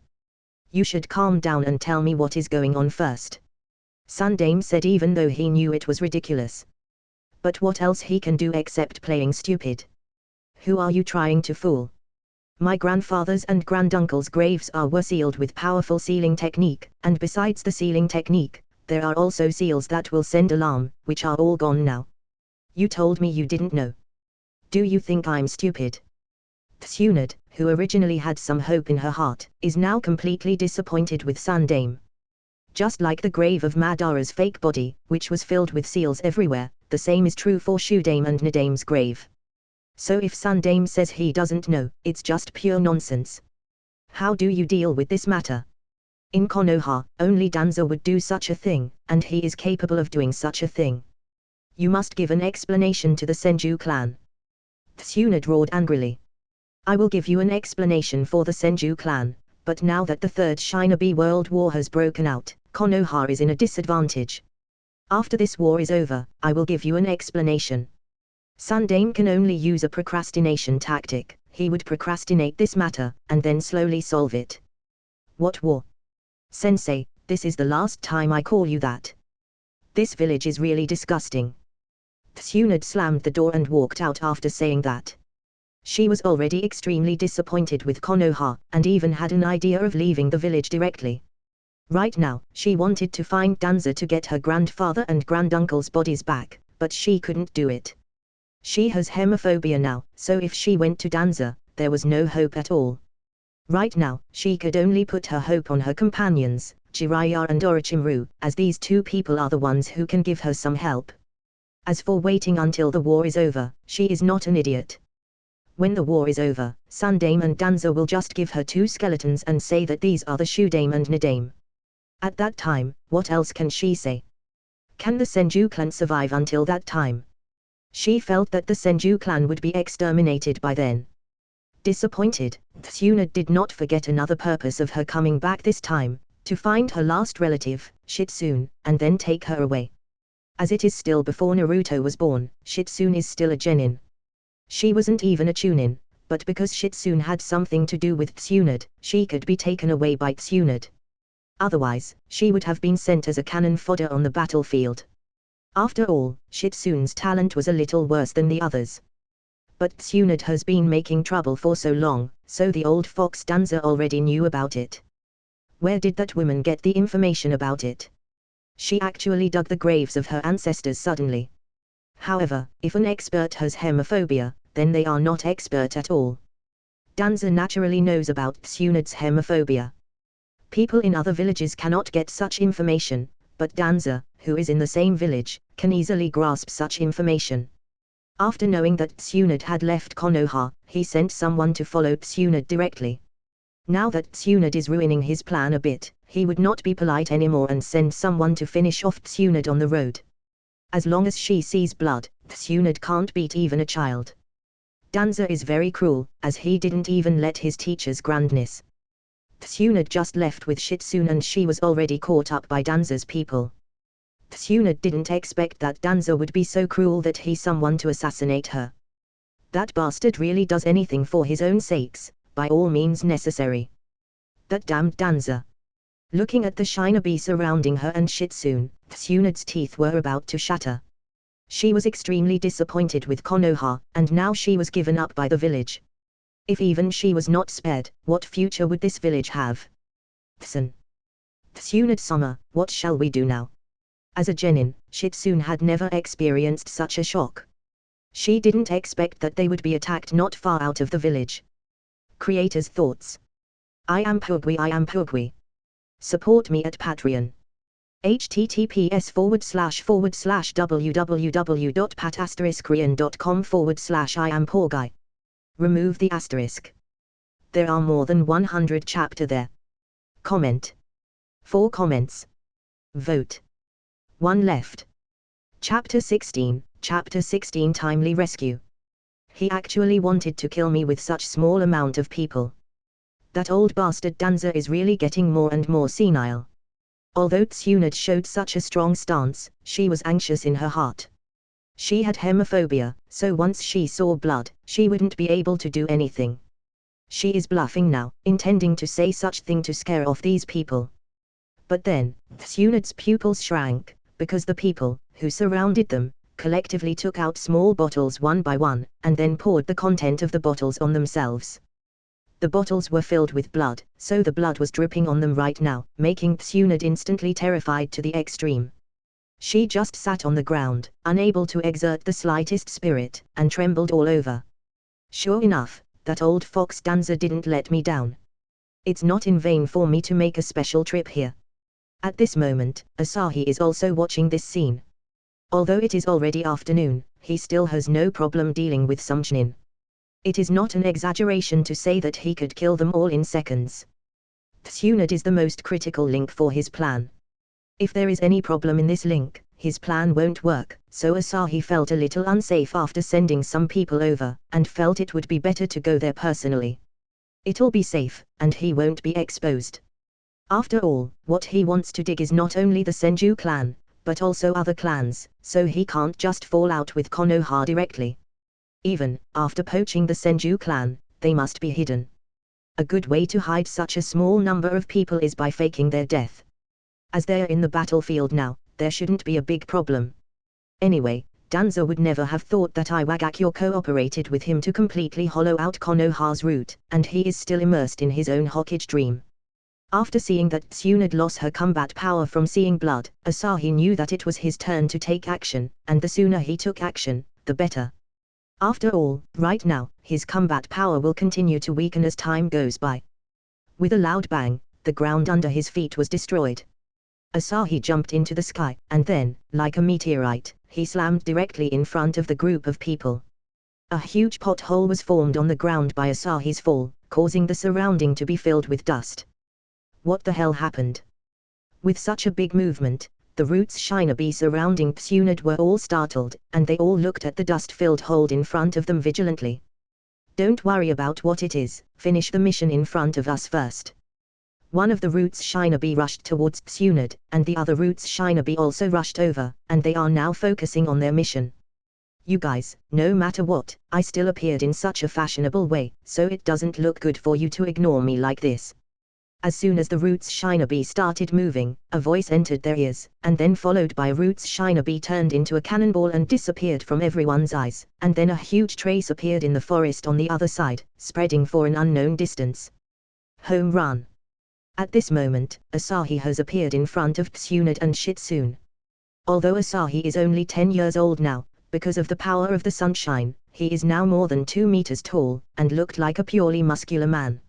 You should calm down and tell me what is going on first. Sundame said, even though he knew it was ridiculous. But what else he can do except playing stupid? Who are you trying to fool? My grandfather's and granduncle's graves were sealed with powerful sealing technique, and besides the sealing technique, there are also seals that will send alarm, which are all gone now. You told me you didn't know. Do you think I'm stupid? Tsunade, who originally had some hope in her heart, is now completely disappointed with Sundame. Just like the grave of Madara's fake body, which was filled with seals everywhere, the same is true for Shudame and Nidame's grave. So if Sundame says he doesn't know, it's just pure nonsense. How do you deal with this matter? In Konoha, only Danza would do such a thing, and he is capable of doing such a thing. You must give an explanation to the Senju clan. Tsunade roared angrily. I will give you an explanation for the Senju clan, but now that the Third Shinobi World War has broken out, Konoha is in a disadvantage. After this war is over, I will give you an explanation. Sundame can only use a procrastination tactic. He would procrastinate this matter, and then slowly solve it. What war? Sensei, this is the last time I call you that. This village is really disgusting. Tsunade slammed the door and walked out after saying that. She was already extremely disappointed with Konoha, and even had an idea of leaving the village directly. Right now, she wanted to find Danza to get her grandfather and granduncle's bodies back, but she couldn't do it. She has hemophobia now, so if she went to Danza, there was no hope at all. Right now, she could only put her hope on her companions, Jiraiya and Orochimaru, as these two people are the ones who can give her some help. As for waiting until the war is over, she is not an idiot. When the war is over, Sundame and Danza will just give her 2 skeletons and say that these are the Shudame and Nadame. At that time, what else can she say? Can the Senju clan survive until that time? She felt that the Senju clan would be exterminated by then. Disappointed, Tsunade did not forget another purpose of her coming back this time, to find her last relative, Shitsune, and then take her away. As it is still before Naruto was born, Shitsune is still a genin. She wasn't even a Chunin, but because Shitsune had something to do with Tsunade, she could be taken away by Tsunade. Otherwise, she would have been sent as a cannon fodder on the battlefield. After all, Shitsune's talent was a little worse than the others. But Tsunade has been making trouble for so long, so the old fox Danza already knew about it. Where did that woman get the information about it? She actually dug the graves of her ancestors suddenly. However, if an expert has hemophobia, then they are not expert at all. Danza naturally knows about Tsunade's hemophobia. People in other villages cannot get such information, but Danza, who is in the same village, can easily grasp such information. After knowing that Tsunade had left Konoha, he sent someone to follow Tsunade directly. Now that Tsunade is ruining his plan a bit, he would not be polite anymore and send someone to finish off Tsunade on the road. As long as she sees blood, Tsunade can't beat even a child. Danza is very cruel, as he didn't even let his teacher's grandness. Tsunade just left with Shitsune and she was already caught up by Danza's people. Tsunade didn't expect that Danza would be so cruel that he someone to assassinate her. That bastard really does anything for his own sakes, by all means necessary. That damned Danza. Looking at the shinobi surrounding her and Shitsune, Tsunade's teeth were about to shatter. She was extremely disappointed with Konoha, and now she was given up by the village. If even she was not spared, what future would this village have? Tsunade-sama, what shall we do now? As a genin, Shitsune had never experienced such a shock. She didn't expect that they would be attacked not far out of the village. Creator's thoughts. Iampoorguy. Support me at Patreon. https://www.pat*korean.com/Iampoorguy. Remove the asterisk. There are more than 100 chapter there. Comment. 4 comments. Vote. 1 left. Chapter 16, Chapter 16 Timely Rescue. He actually wanted to kill me with such small amount of people. That old bastard Danza is really getting more and more senile. Although Tsunade showed such a strong stance, she was anxious in her heart. She had hemophobia, so once she saw blood, she wouldn't be able to do anything. She is bluffing now, intending to say such thing to scare off these people. But then, Tsunade's pupils shrank, because the people, who surrounded them, collectively took out small bottles one by one, and then poured the content of the bottles on themselves. The bottles were filled with blood, so the blood was dripping on them right now, making Tsunade instantly terrified to the extreme. She just sat on the ground, unable to exert the slightest spirit, and trembled all over. Sure enough, that old fox Danza didn't let me down. It's not in vain for me to make a special trip here. At this moment, Asahi is also watching this scene. Although it is already afternoon, he still has no problem dealing with some genin. It is not an exaggeration to say that he could kill them all in seconds. Tsunade is the most critical link for his plan. If there is any problem in this link, his plan won't work, so Asahi felt a little unsafe after sending some people over, and felt it would be better to go there personally. It'll be safe, and he won't be exposed. After all, what he wants to dig is not only the Senju clan, but also other clans, so he can't just fall out with Konoha directly. Even after poaching the Senju clan, they must be hidden. A good way to hide such a small number of people is by faking their death. As they're in the battlefield now, there shouldn't be a big problem. Anyway, Danzo would never have thought that Iwagakure cooperated with him to completely hollow out Konoha's root, and he is still immersed in his own Hokage dream. After seeing that Tsunade lost her combat power from seeing blood, Asahi knew that it was his turn to take action, and the sooner he took action, the better. After all, right now, his combat power will continue to weaken as time goes by. With a loud bang, the ground under his feet was destroyed. Asahi jumped into the sky, and then, like a meteorite, he slammed directly in front of the group of people. A huge pothole was formed on the ground by Asahi's fall, causing the surrounding to be filled with dust. What the hell happened? With such a big movement, the roots Shinobi surrounding Tsunade were all startled, and they all looked at the dust-filled hole in front of them vigilantly. Don't worry about what it is, finish the mission in front of us first. One of the roots Shinobi rushed towards Tsunade, and the other roots Shinobi also rushed over, and they are now focusing on their mission. You guys, no matter what, I still appeared in such a fashionable way, so it doesn't look good for you to ignore me like this. As soon as the roots Shinobi started moving, a voice entered their ears, and then followed by roots Shinobi turned into a cannonball and disappeared from everyone's eyes, and then a huge trace appeared in the forest on the other side, spreading for an unknown distance. Home run. At this moment, Asahi has appeared in front of Tsunade and Shitsune. Although Asahi is only 10 years old now, because of the power of the sunshine, he is now more than 2 meters tall, and looked like a purely muscular man.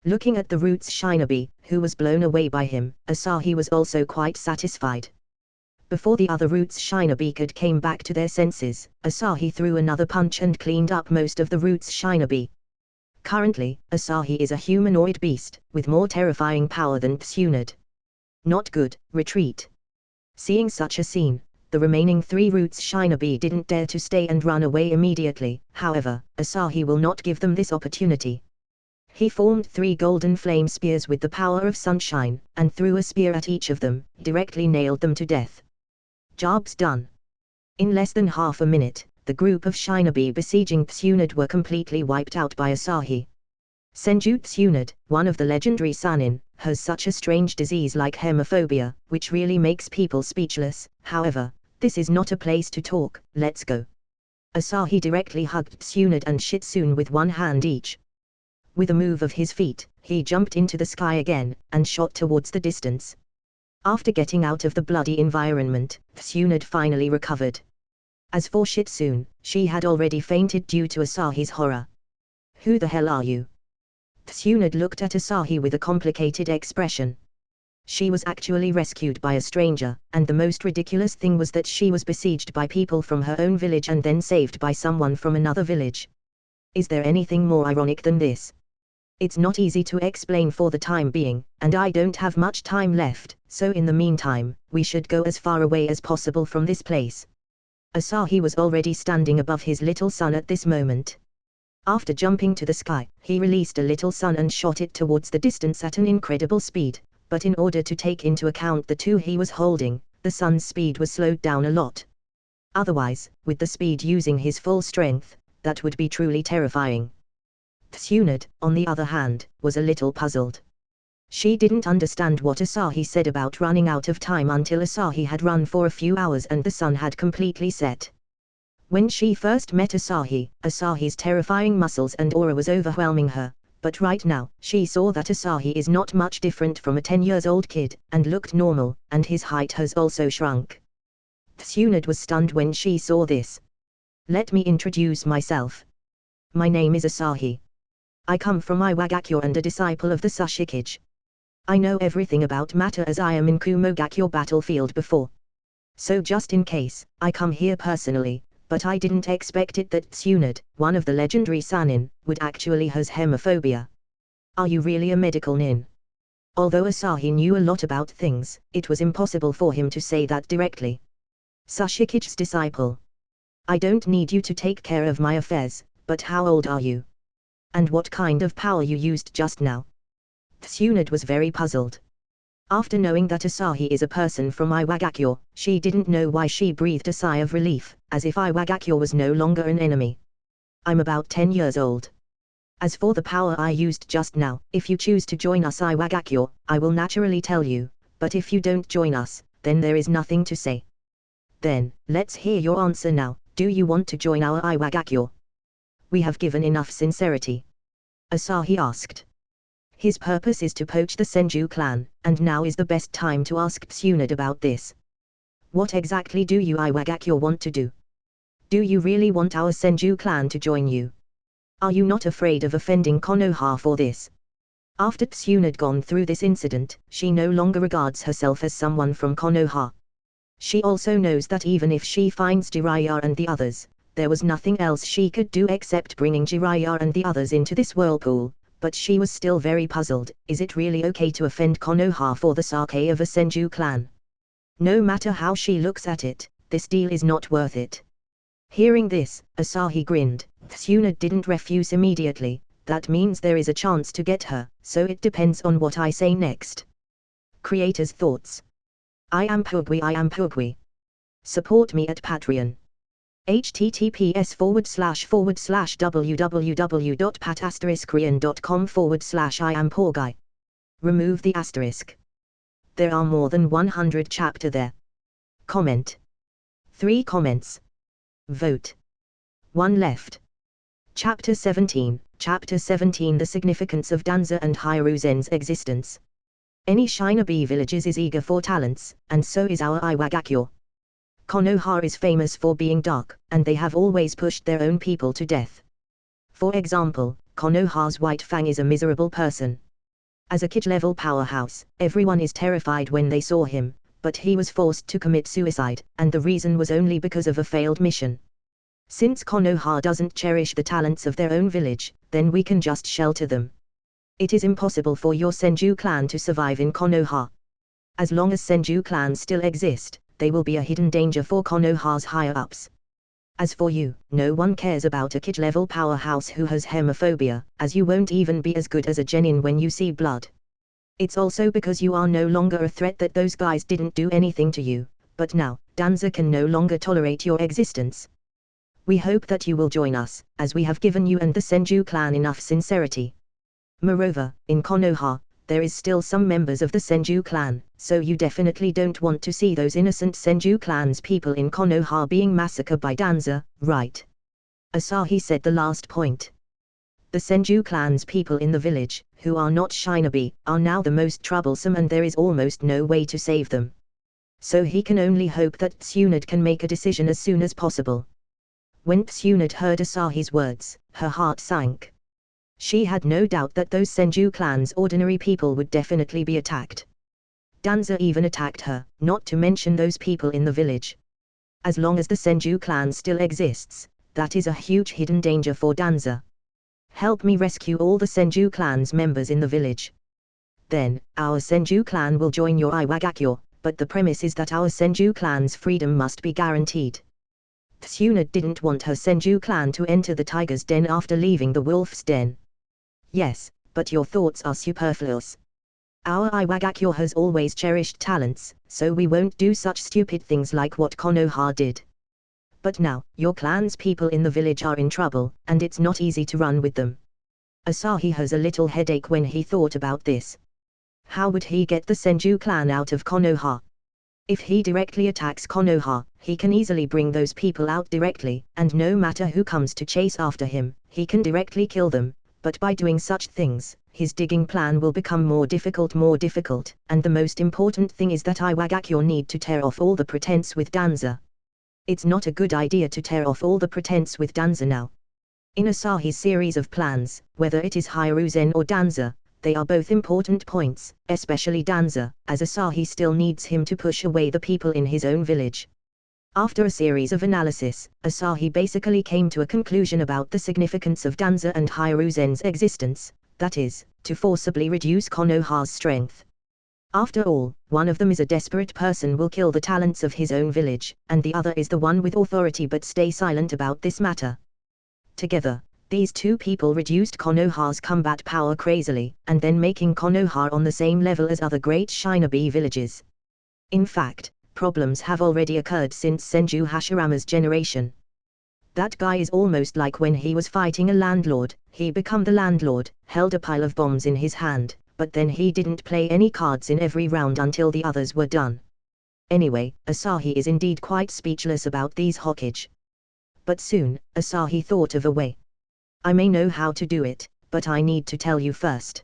Looking at the roots Shinobi, who was blown away by him, Asahi was also quite satisfied. Before the other roots Shinobi came back to their senses, Asahi threw another punch and cleaned up most of the roots Shinobi. Currently, Asahi is a humanoid beast, with more terrifying power than Tsunade. Not good, retreat. Seeing such a scene, the remaining 3 roots Shinobi didn't dare to stay and run away immediately. However, Asahi will not give them this opportunity. He formed 3 golden flame spears with the power of sunshine, and threw a spear at each of them, directly nailed them to death. Job's done. In less than half a minute, the group of Shinobi besieging Tsunade were completely wiped out by Asahi. Senju Tsunade, one of the legendary Sannin, has such a strange disease like hemophobia, which really makes people speechless. However, this is not a place to talk, let's go. Asahi directly hugged Tsunade and Shitsune with one hand each. With a move of his feet, he jumped into the sky again, and shot towards the distance. After getting out of the bloody environment, Tsunade finally recovered. As for Shitsune, she had already fainted due to Asahi's horror. Who the hell are you? Tsunade looked at Asahi with a complicated expression. She was actually rescued by a stranger, and the most ridiculous thing was that she was besieged by people from her own village and then saved by someone from another village. Is there anything more ironic than this? It's not easy to explain for the time being, and I don't have much time left, so in the meantime, we should go as far away as possible from this place. Asahi was already standing above his little son at this moment. After jumping to the sky, he released a little sun and shot it towards the distance at an incredible speed, but in order to take into account the 2 he was holding, the sun's speed was slowed down a lot. Otherwise, with the speed using his full strength, that would be truly terrifying. Tsunade, on the other hand, was a little puzzled. She didn't understand what Asahi said about running out of time until Asahi had run for a few hours and the sun had completely set. When she first met Asahi, Asahi's terrifying muscles and aura was overwhelming her, but right now, she saw that Asahi is not much different from a 10-year-old kid, and looked normal, and his height has also shrunk. Tsunade was stunned when she saw this. Let me introduce myself. My name is Asahi. I come from Iwagakure and a disciple of the Sushikage. I know everything about matter as I am in Kumogakure battlefield before. So just in case, I come here personally, but I didn't expect it that Tsunade, one of the legendary Sannin, would actually has hemophobia. Are you really a medical nin? Although Asahi knew a lot about things, it was impossible for him to say that directly. Sushikage's disciple. I don't need you to take care of my affairs, but how old are you? And what kind of power you used just now? Tsunade was very puzzled. After knowing that Asahi is a person from Iwagakure, she didn't know why she breathed a sigh of relief, as if Iwagakure was no longer an enemy. I'm about 10 years old. As for the power I used just now, if you choose to join us Iwagakure, I will naturally tell you, but if you don't join us, then there is nothing to say. Then, let's hear your answer now. Do you want to join our Iwagakure? We have given enough sincerity, Asahi asked. His purpose is to poach the Senju clan, and now is the best time to ask Tsunade about this. What exactly do you Iwagakure want to do? Do you really want our Senju clan to join you? Are you not afraid of offending Konoha for this? After Tsunade gone through this incident, she no longer regards herself as someone from Konoha. She also knows that even if she finds Jiraiya and the others, there was nothing else she could do except bringing Jiraiya and the others into this whirlpool, but she was still very puzzled. Is it really okay to offend Konoha for the sake of a Senju clan? No matter how she looks at it, this deal is not worth it. Hearing this, Asahi grinned. Tsunade didn't refuse immediately. That means there is a chance to get her, so it depends on what I say next. Creator's thoughts. Iampoorguy. Support me at Patreon. https://www.pat*korean.com/Iampoorguy. Remove the asterisk. There are more than 100 chapter there. Comment. 3 comments. Vote. 1 left. Chapter 17. Chapter 17. The significance of Danza and Hiruzen's existence. Any Shinobi villages is eager for talents, and so is our Iwagakure. Konoha is famous for being dark, and they have always pushed their own people to death. For example, Konoha's White Fang is a miserable person. As a kid-level powerhouse, everyone is terrified when they saw him, but he was forced to commit suicide, and the reason was only because of a failed mission. Since Konoha doesn't cherish the talents of their own village, then we can just shelter them. It is impossible for your Senju clan to survive in Konoha. As long as Senju clans still exist, they will be a hidden danger for Konoha's higher-ups. As for you, no one cares about a kid-level powerhouse who has hemophobia, as you won't even be as good as a genin when you see blood. It's also because you are no longer a threat that those guys didn't do anything to you, but now, Danza can no longer tolerate your existence. We hope that you will join us, as we have given you and the Senju clan enough sincerity. Moreover, in Konoha, there is still some members of the Senju clan, so you definitely don't want to see those innocent Senju clan's people in Konoha being massacred by Danza, right? Asahi said the last point. The Senju clan's people in the village, who are not Shinobi, are now the most troublesome and there is almost no way to save them. So he can only hope that Tsunade can make a decision as soon as possible. When Tsunade heard Asahi's words, her heart sank. She had no doubt that those Senju clan's ordinary people would definitely be attacked. Danza even attacked her, not to mention those people in the village. As long as the Senju clan still exists, that is a huge hidden danger for Danza. Help me rescue all the Senju clan's members in the village. Then, our Senju clan will join your Iwagakure, but the premise is that our Senju clan's freedom must be guaranteed. Tsunade didn't want her Senju clan to enter the tiger's den after leaving the wolf's den. Yes, but your thoughts are superfluous. Our Iwagakure has always cherished talents, so we won't do such stupid things like what Konoha did. But now, your clan's people in the village are in trouble, and it's not easy to run with them. Asahi has a little headache when he thought about this. How would he get the Senju clan out of Konoha? If he directly attacks Konoha, he can easily bring those people out directly, and no matter who comes to chase after him, he can directly kill them. But by doing such things, his digging plan will become more difficult, and the most important thing is that Iwagakure need to tear off all the pretense with Danza. It's not a good idea to tear off all the pretense with Danza now. In Asahi's series of plans, whether it is Hiruzen or Danza, they are both important points, especially Danza, as Asahi still needs him to push away the people in his own village. After a series of analysis, Asahi basically came to a conclusion about the significance of Danza and Hiruzen's existence, that is, to forcibly reduce Konoha's strength. After all, one of them is a desperate person will kill the talents of his own village, and the other is the one with authority but stay silent about this matter. Together, these two people reduced Konoha's combat power crazily, and then making Konoha on the same level as other great Shinobi villages. In fact, problems have already occurred since Senju Hashirama's generation. That guy is almost like when he was fighting a landlord, he became the landlord, held a pile of bombs in his hand, but then he didn't play any cards in every round until the others were done. Anyway, Asahi is indeed quite speechless about these Hokage. But soon, Asahi thought of a way. I may know how to do it, but I need to tell you first.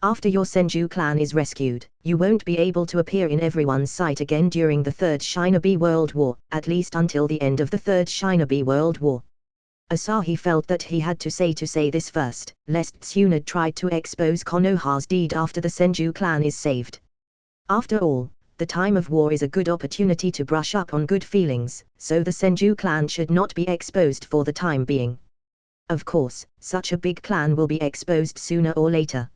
After your Senju clan is rescued, you won't be able to appear in everyone's sight again during the Third Shinobi World War, at least until the end of the Third Shinobi World War. Asahi felt that he had to say this first, lest Tsunade tried to expose Konoha's deed after the Senju clan is saved. After all, the time of war is a good opportunity to brush up on good feelings, so the Senju clan should not be exposed for the time being. Of course, such a big clan will be exposed sooner or later.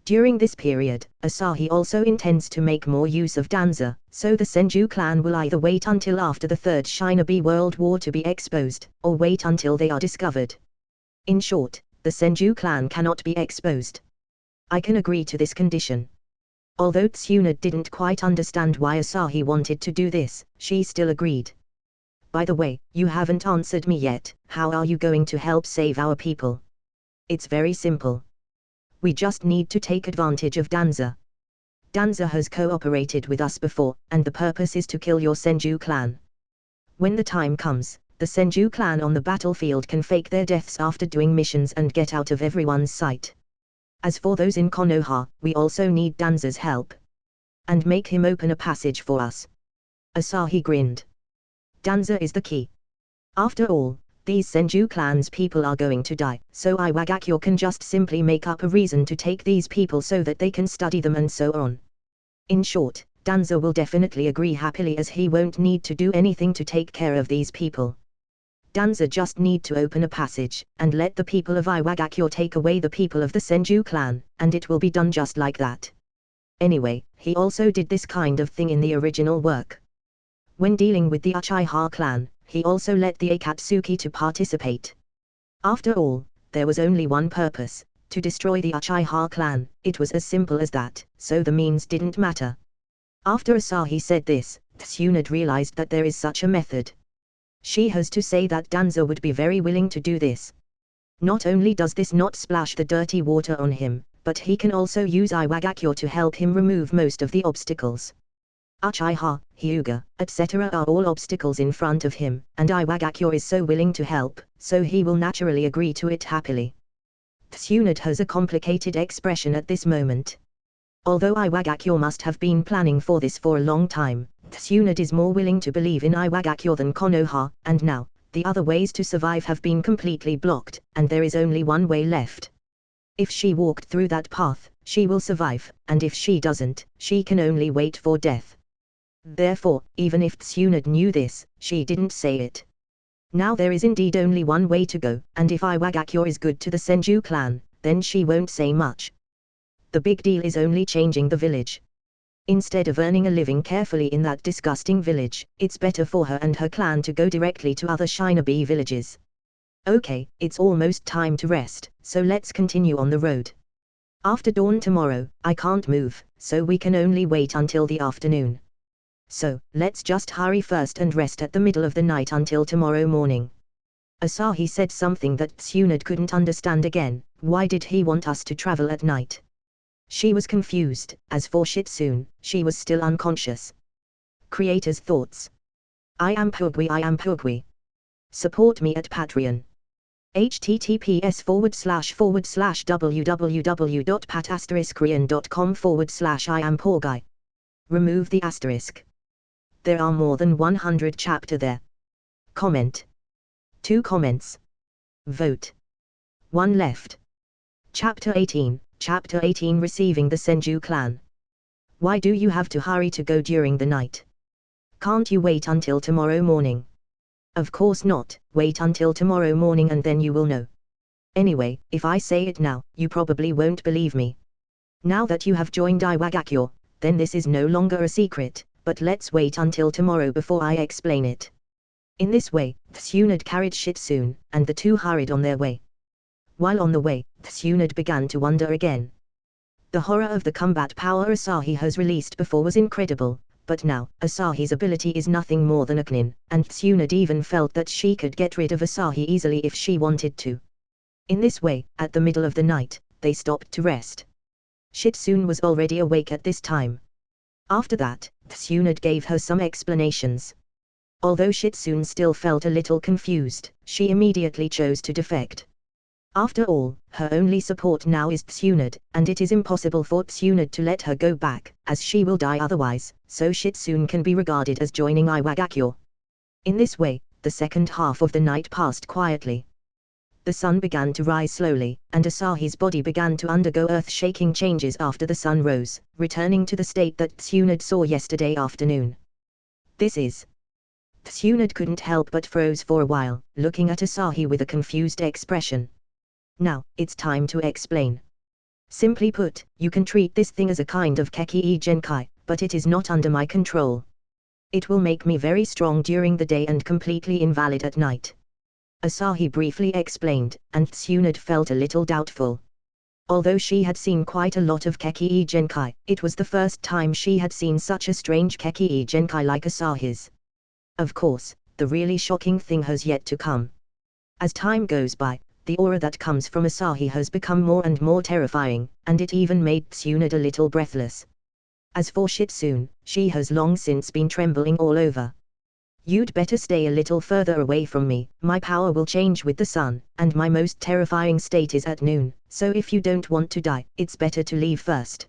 During this period, Asahi also intends to make more use of Danza, so the Senju clan will either wait until after the Third Shinobi World War to be exposed, or wait until they are discovered. In short, the Senju clan cannot be exposed. I can agree to this condition. Although Tsunade didn't quite understand why Asahi wanted to do this, she still agreed. By the way, you haven't answered me yet. How are you going to help save our people? It's very simple. We just need to take advantage of Danza. Danza has cooperated with us before, and the purpose is to kill your Senju clan. When the time comes, the Senju clan on the battlefield can fake their deaths after doing missions and get out of everyone's sight. As for those in Konoha, we also need Danza's help. And make him open a passage for us. Asahi grinned. Danza is the key. After all, these Senju clan's people are going to die, so Iwagakure can just simply make up a reason to take these people so that they can study them and so on. In short, Danza will definitely agree happily as he won't need to do anything to take care of these people. Danza just need to open a passage, and let the people of Iwagakure take away the people of the Senju clan, and it will be done just like that. Anyway, he also did this kind of thing in the original work. When dealing with the Uchiha clan, he also let the Akatsuki to participate. After all, there was only one purpose, to destroy the Uchiha clan. It was as simple as that, so the means didn't matter. After Asahi said this, Tsunade realized that there is such a method. She has to say that Danza would be very willing to do this. Not only does this not splash the dirty water on him, but he can also use Iwagakure to help him remove most of the obstacles. Uchiha, Hyuga, etc. are all obstacles in front of him, and Iwagakure is so willing to help, so he will naturally agree to it happily. Tsunade has a complicated expression at this moment. Although Iwagakure must have been planning for this for a long time, Tsunade is more willing to believe in Iwagakure than Konoha, and now, the other ways to survive have been completely blocked, and there is only one way left. If she walked through that path, she will survive, and if she doesn't, she can only wait for death. Therefore, even if Tsunade knew this, she didn't say it. Now there is indeed only one way to go, and if Iwagakure is good to the Senju clan, then she won't say much. The big deal is only changing the village. Instead of earning a living carefully in that disgusting village, it's better for her and her clan to go directly to other Shinobi villages. Okay, it's almost time to rest, so let's continue on the road. After dawn tomorrow, I can't move, so we can only wait until the afternoon. So, let's just hurry first and rest at the middle of the night until tomorrow morning. Asahi said something that Tsunade couldn't understand again. Why did he want us to travel at night? She was confused. As for Shitsune, she was still unconscious. Creator's thoughts. Iampoorguy. Support me at Patreon. https://www.pat*korean.com/Iampoorguy. Remove the asterisk. There are more than 100 chapter there. Comment. 2 comments. Vote. 1 left. Chapter 18. Chapter 18 Receiving the Senju Clan. Why do you have to hurry to go during the night? Can't you wait until tomorrow morning? Of course not, wait until tomorrow morning and then you will know. Anyway, if I say it now, you probably won't believe me. Now that you have joined Iwagakure, then this is no longer a secret, but let's wait until tomorrow before I explain it. In this way, Tsunade carried Shitsune, and the two hurried on their way. While on the way, Tsunade began to wonder again. The horror of the combat power Asahi has released before was incredible, but now, Asahi's ability is nothing more than a Knin, and Tsunade even felt that she could get rid of Asahi easily if she wanted to. In this way, at the middle of the night, they stopped to rest. Shitsune was already awake at this time. After that, Tsunade gave her some explanations. Although Shitsune still felt a little confused, she immediately chose to defect. After all, her only support now is Tsunade, and it is impossible for Tsunade to let her go back, as she will die otherwise, so Shitsune can be regarded as joining Iwagakure. In this way, the second half of the night passed quietly. The sun began to rise slowly, and Asahi's body began to undergo earth-shaking changes after the sun rose, returning to the state that Tsunade saw yesterday afternoon. Tsunade couldn't help but froze for a while, looking at Asahi with a confused expression. Now, it's time to explain. Simply put, you can treat this thing as a kind of Kekii Genkai, but it is not under my control. It will make me very strong during the day and completely invalid at night. Asahi briefly explained, and Tsunade felt a little doubtful. Although she had seen quite a lot of Kekii Genkai, it was the first time she had seen such a strange Kekii Genkai like Asahi's. Of course, the really shocking thing has yet to come. As time goes by, the aura that comes from Asahi has become more and more terrifying, and it even made Tsunade a little breathless. As for Shitsune, she has long since been trembling all over. You'd better stay a little further away from me, my power will change with the sun, and my most terrifying state is at noon, so if you don't want to die, it's better to leave first.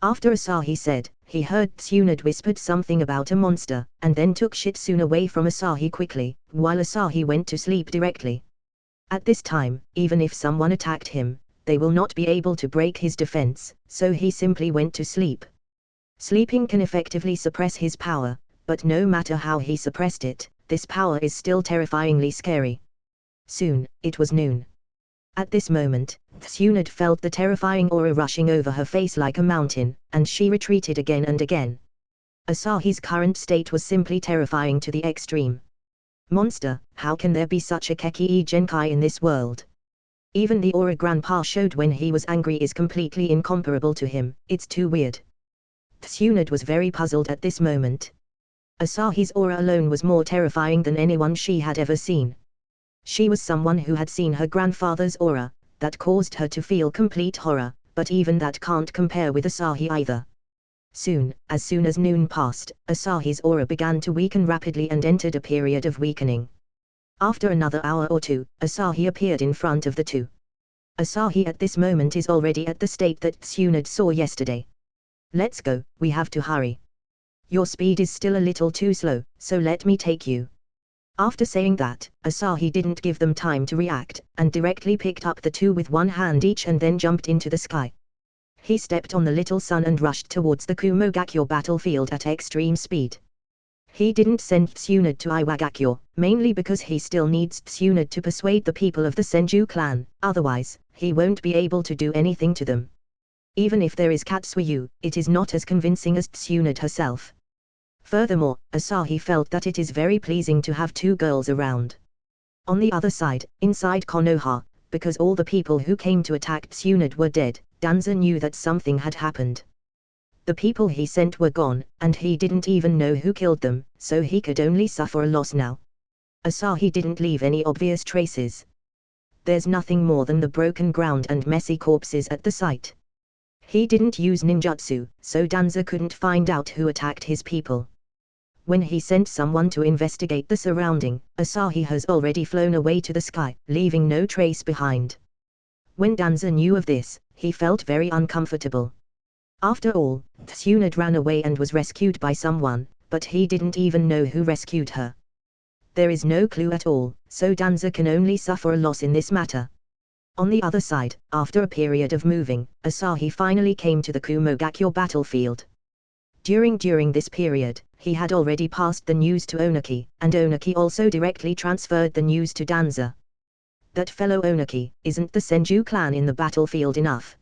After Asahi said, he heard Tsunade whispered something about a monster, and then took Shitsune away from Asahi quickly, while Asahi went to sleep directly. At this time, even if someone attacked him, they will not be able to break his defense, so he simply went to sleep. Sleeping can effectively suppress his power, but no matter how he suppressed it, this power is still terrifyingly scary. Soon, it was noon. At this moment, Tsunade felt the terrifying aura rushing over her face like a mountain, and she retreated again and again. Asahi's current state was simply terrifying to the extreme. Monster, how can there be such a Kekii Genkai in this world? Even the aura Grandpa showed when he was angry is completely incomparable to him, it's too weird. Tsunade was very puzzled at this moment. Asahi's aura alone was more terrifying than anyone she had ever seen. She was someone who had seen her grandfather's aura, that caused her to feel complete horror, but even that can't compare with Asahi either. As soon as noon passed, Asahi's aura began to weaken rapidly and entered a period of weakening. After another hour or two, Asahi appeared in front of the two. Asahi at this moment is already at the state that Tsunade saw yesterday. Let's go, we have to hurry. Your speed is still a little too slow, so let me take you. After saying that, Asahi didn't give them time to react, and directly picked up the two with one hand each and then jumped into the sky. He stepped on the little sun and rushed towards the Kumogakure battlefield at extreme speed. He didn't send Tsunade to Iwagakure, mainly because he still needs Tsunade to persuade the people of the Senju clan, otherwise, he won't be able to do anything to them. Even if there is Katsuyu, it is not as convincing as Tsunade herself. Furthermore, Asahi felt that it is very pleasing to have two girls around. On the other side, inside Konoha, because all the people who came to attack Tsunade were dead, Danza knew that something had happened. The people he sent were gone, and he didn't even know who killed them, so he could only suffer a loss now. Asahi didn't leave any obvious traces. There's nothing more than the broken ground and messy corpses at the site. He didn't use ninjutsu, so Danza couldn't find out who attacked his people. When he sent someone to investigate the surrounding, Asahi has already flown away to the sky, leaving no trace behind. When Danza knew of this, he felt very uncomfortable. After all, Tsunade ran away and was rescued by someone, but he didn't even know who rescued her. There is no clue at all, so Danza can only suffer a loss in this matter. On the other side, after a period of moving, Asahi finally came to the Kumogakure battlefield. During this period, he had already passed the news to Onaki, and Onaki also directly transferred the news to Danza. That fellow Onaki, isn't the Senju clan in the battlefield enough?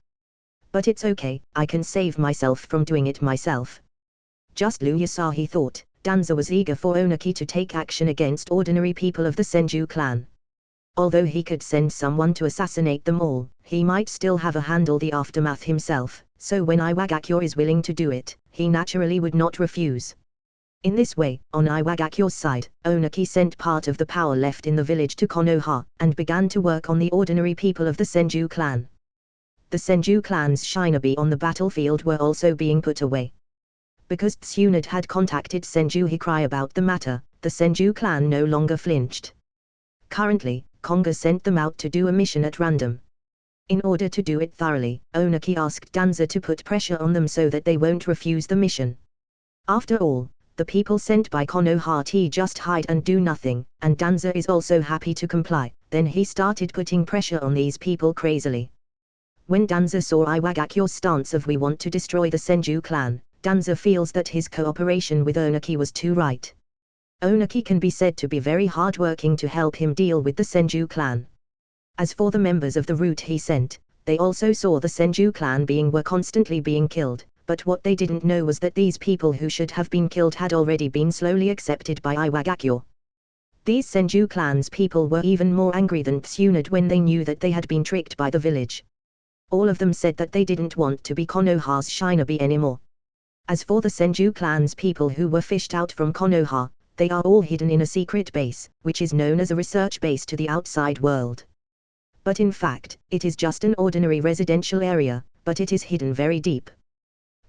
But it's okay, I can save myself from doing it myself. Just Lu Asahi thought, Danza was eager for Onaki to take action against ordinary people of the Senju clan. Although he could send someone to assassinate them all, he might still have to handle the aftermath himself, so when Iwagakure is willing to do it, he naturally would not refuse. In this way, on Iwagakure's side, Onaki sent part of the power left in the village to Konoha, and began to work on the ordinary people of the Senju clan. The Senju clan's shinobi on the battlefield were also being put away. Because Tsunade had contacted Senju Hikari about the matter, the Senju clan no longer flinched. Currently, Konoha sent them out to do a mission at random. In order to do it thoroughly, Onaki asked Danza to put pressure on them so that they won't refuse the mission. After all, the people sent by Konoha just hide and do nothing, and Danza is also happy to comply. Then he started putting pressure on these people crazily. When Danza saw Iwagakyo's stance of "we want to destroy the Senju clan," Danza feels that his cooperation with Onaki was too right. Onaki can be said to be very hardworking to help him deal with the Senju clan. As for the members of the route he sent, they also saw the Senju clan were constantly being killed, but what they didn't know was that these people who should have been killed had already been slowly accepted by Iwagakyo. These Senju clan's people were even more angry than Tsunade when they knew that they had been tricked by the village. All of them said that they didn't want to be Konoha's shinobi anymore. As for the Senju clan's people who were fished out from Konoha, they are all hidden in a secret base, which is known as a research base to the outside world. But in fact, it is just an ordinary residential area, but it is hidden very deep.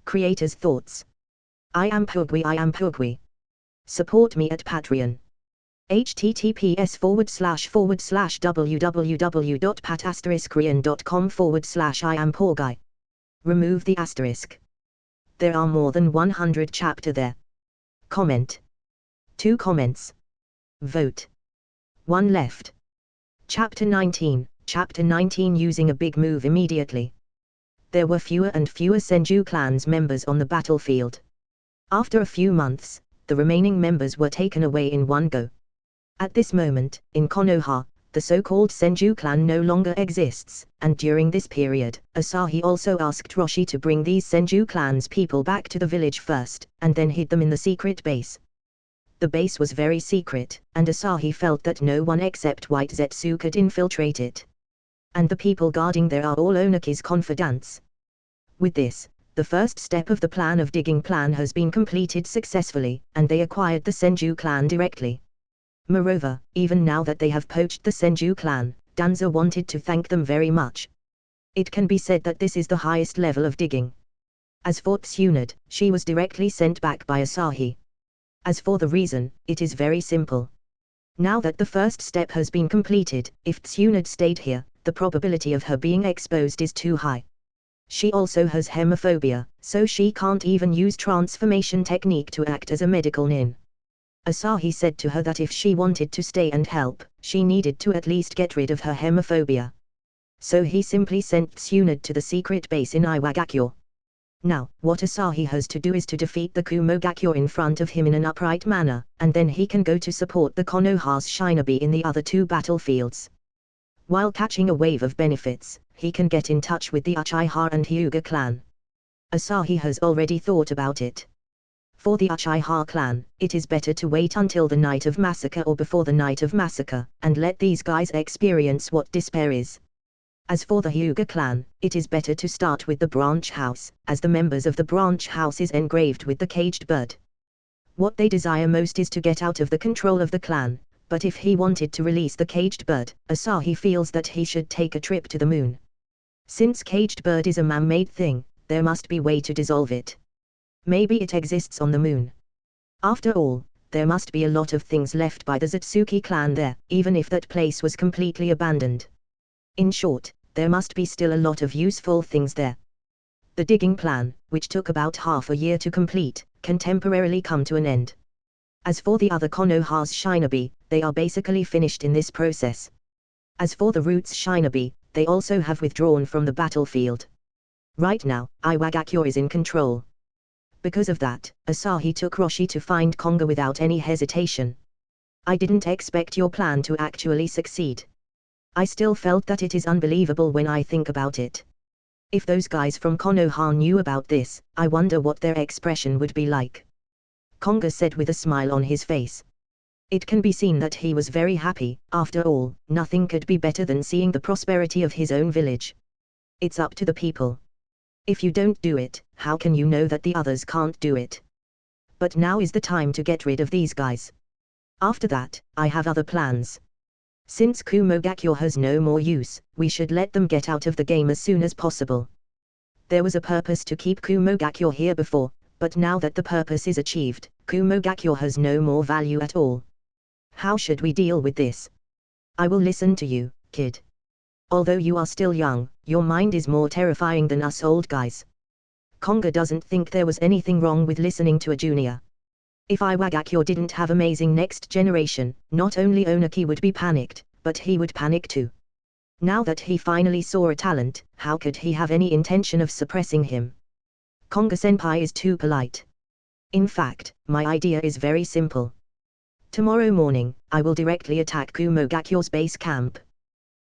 Creator's thoughts. Iampoorguy. Support me at Patreon. https://www.pat*korean.com/Iampoorguy. Remove the asterisk. There are more than 100 chapter there. Comment. 2 comments. Vote. 1 left. Chapter 19. Chapter 19 using a big move immediately. There were fewer and fewer Senju clan's members on the battlefield. After a few months, the remaining members were taken away in one go. At this moment, in Konoha, the so-called Senju clan no longer exists, and during this period, Asahi also asked Roshi to bring these Senju clan's people back to the village first, and then hid them in the secret base. The base was very secret, and Asahi felt that no one except White Zetsu could infiltrate it. And the people guarding there are all Onaki's confidants. With this, the first step of the plan of digging plan has been completed successfully, and they acquired the Senju clan directly. Moreover, even now that they have poached the Senju clan, Danza wanted to thank them very much. It can be said that this is the highest level of digging. As for Tsunade, she was directly sent back by Asahi. As for the reason, it is very simple. Now that the first step has been completed, if Tsunade stayed here, the probability of her being exposed is too high. She also has hemophobia, so she can't even use transformation technique to act as a medical nin. Asahi said to her that if she wanted to stay and help, she needed to at least get rid of her hemophobia. So he simply sent Tsunade to the secret base in Iwagakyo. Now, what Asahi has to do is to defeat the Kumogakyo in front of him in an upright manner, and then he can go to support the Konoha's shinobi in the other 2 battlefields. While catching a wave of benefits, he can get in touch with the Uchiha and Hyuga clan. Asahi has already thought about it. For the Uchiha clan, it is better to wait until the night of massacre or before the night of massacre, and let these guys experience what despair is. As for the Hyuga clan, it is better to start with the branch house, as the members of the branch house is engraved with the caged bird. What they desire most is to get out of the control of the clan, but if he wanted to release the caged bird, Asahi feels that he should take a trip to the moon. Since caged bird is a man-made thing, there must be a way to dissolve it. Maybe it exists on the moon. After all, there must be a lot of things left by the Otsutsuki clan there, even if that place was completely abandoned. In short, there must be still a lot of useful things there. The digging plan, which took about half a year to complete, can temporarily come to an end. As for the other Konoha's shinobi, they are basically finished in this process. As for the root's shinobi, they also have withdrawn from the battlefield. Right now, Iwagakyo is in control. Because of that, Asahi took Roshi to find Konoha without any hesitation. I didn't expect your plan to actually succeed. I still felt that it is unbelievable when I think about it. If those guys from Konoha knew about this, I wonder what their expression would be like. Konoha said with a smile on his face. It can be seen that he was very happy. After all, nothing could be better than seeing the prosperity of his own village. It's up to the people. If you don't do it, how can you know that the others can't do it? But now is the time to get rid of these guys. After that, I have other plans. Since Kumogakyo has no more use, we should let them get out of the game as soon as possible. There was a purpose to keep Kumogakyo here before, But now that the purpose is achieved, Kumogakyo has no more value at all. How should we deal with this? I will listen to you, kid. Although you are still young, your mind is more terrifying than us old guys. Konga doesn't think there was anything wrong with listening to a junior. If Iwagakyo didn't have amazing next generation, not only Onaki would be panicked, but he would panic too. Now that he finally saw a talent, how could he have any intention of suppressing him? Konga-senpai is too polite. In fact, my idea is very simple. Tomorrow morning, I will directly attack Kumogakyo's base camp.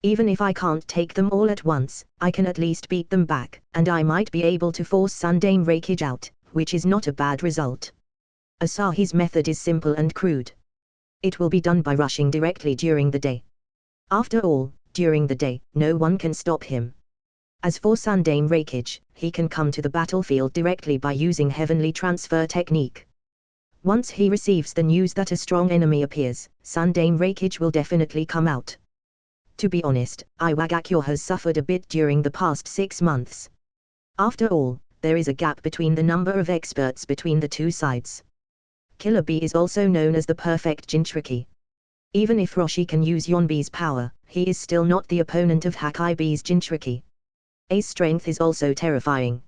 Even if I can't take them all at once, I can at least beat them back, and I might be able to force Sundame Reikage out, which is not a bad result. Asahi's method is simple and crude. It will be done by rushing directly during the day. After all, during the day, no one can stop him. As for Sundame Reikage, he can come to the battlefield directly by using Heavenly Transfer technique. Once he receives the news that a strong enemy appears, Sundame Reikage will definitely come out. To be honest, Iwagakyo has suffered a bit during the past 6 months. After all, there is a gap between the number of experts between the two sides. Killer Bee is also known as the perfect Jinchuriki. Even if Roshi can use Yonbi's power, he is still not the opponent of Hakai Bee's Jinchuriki. A's strength is also terrifying.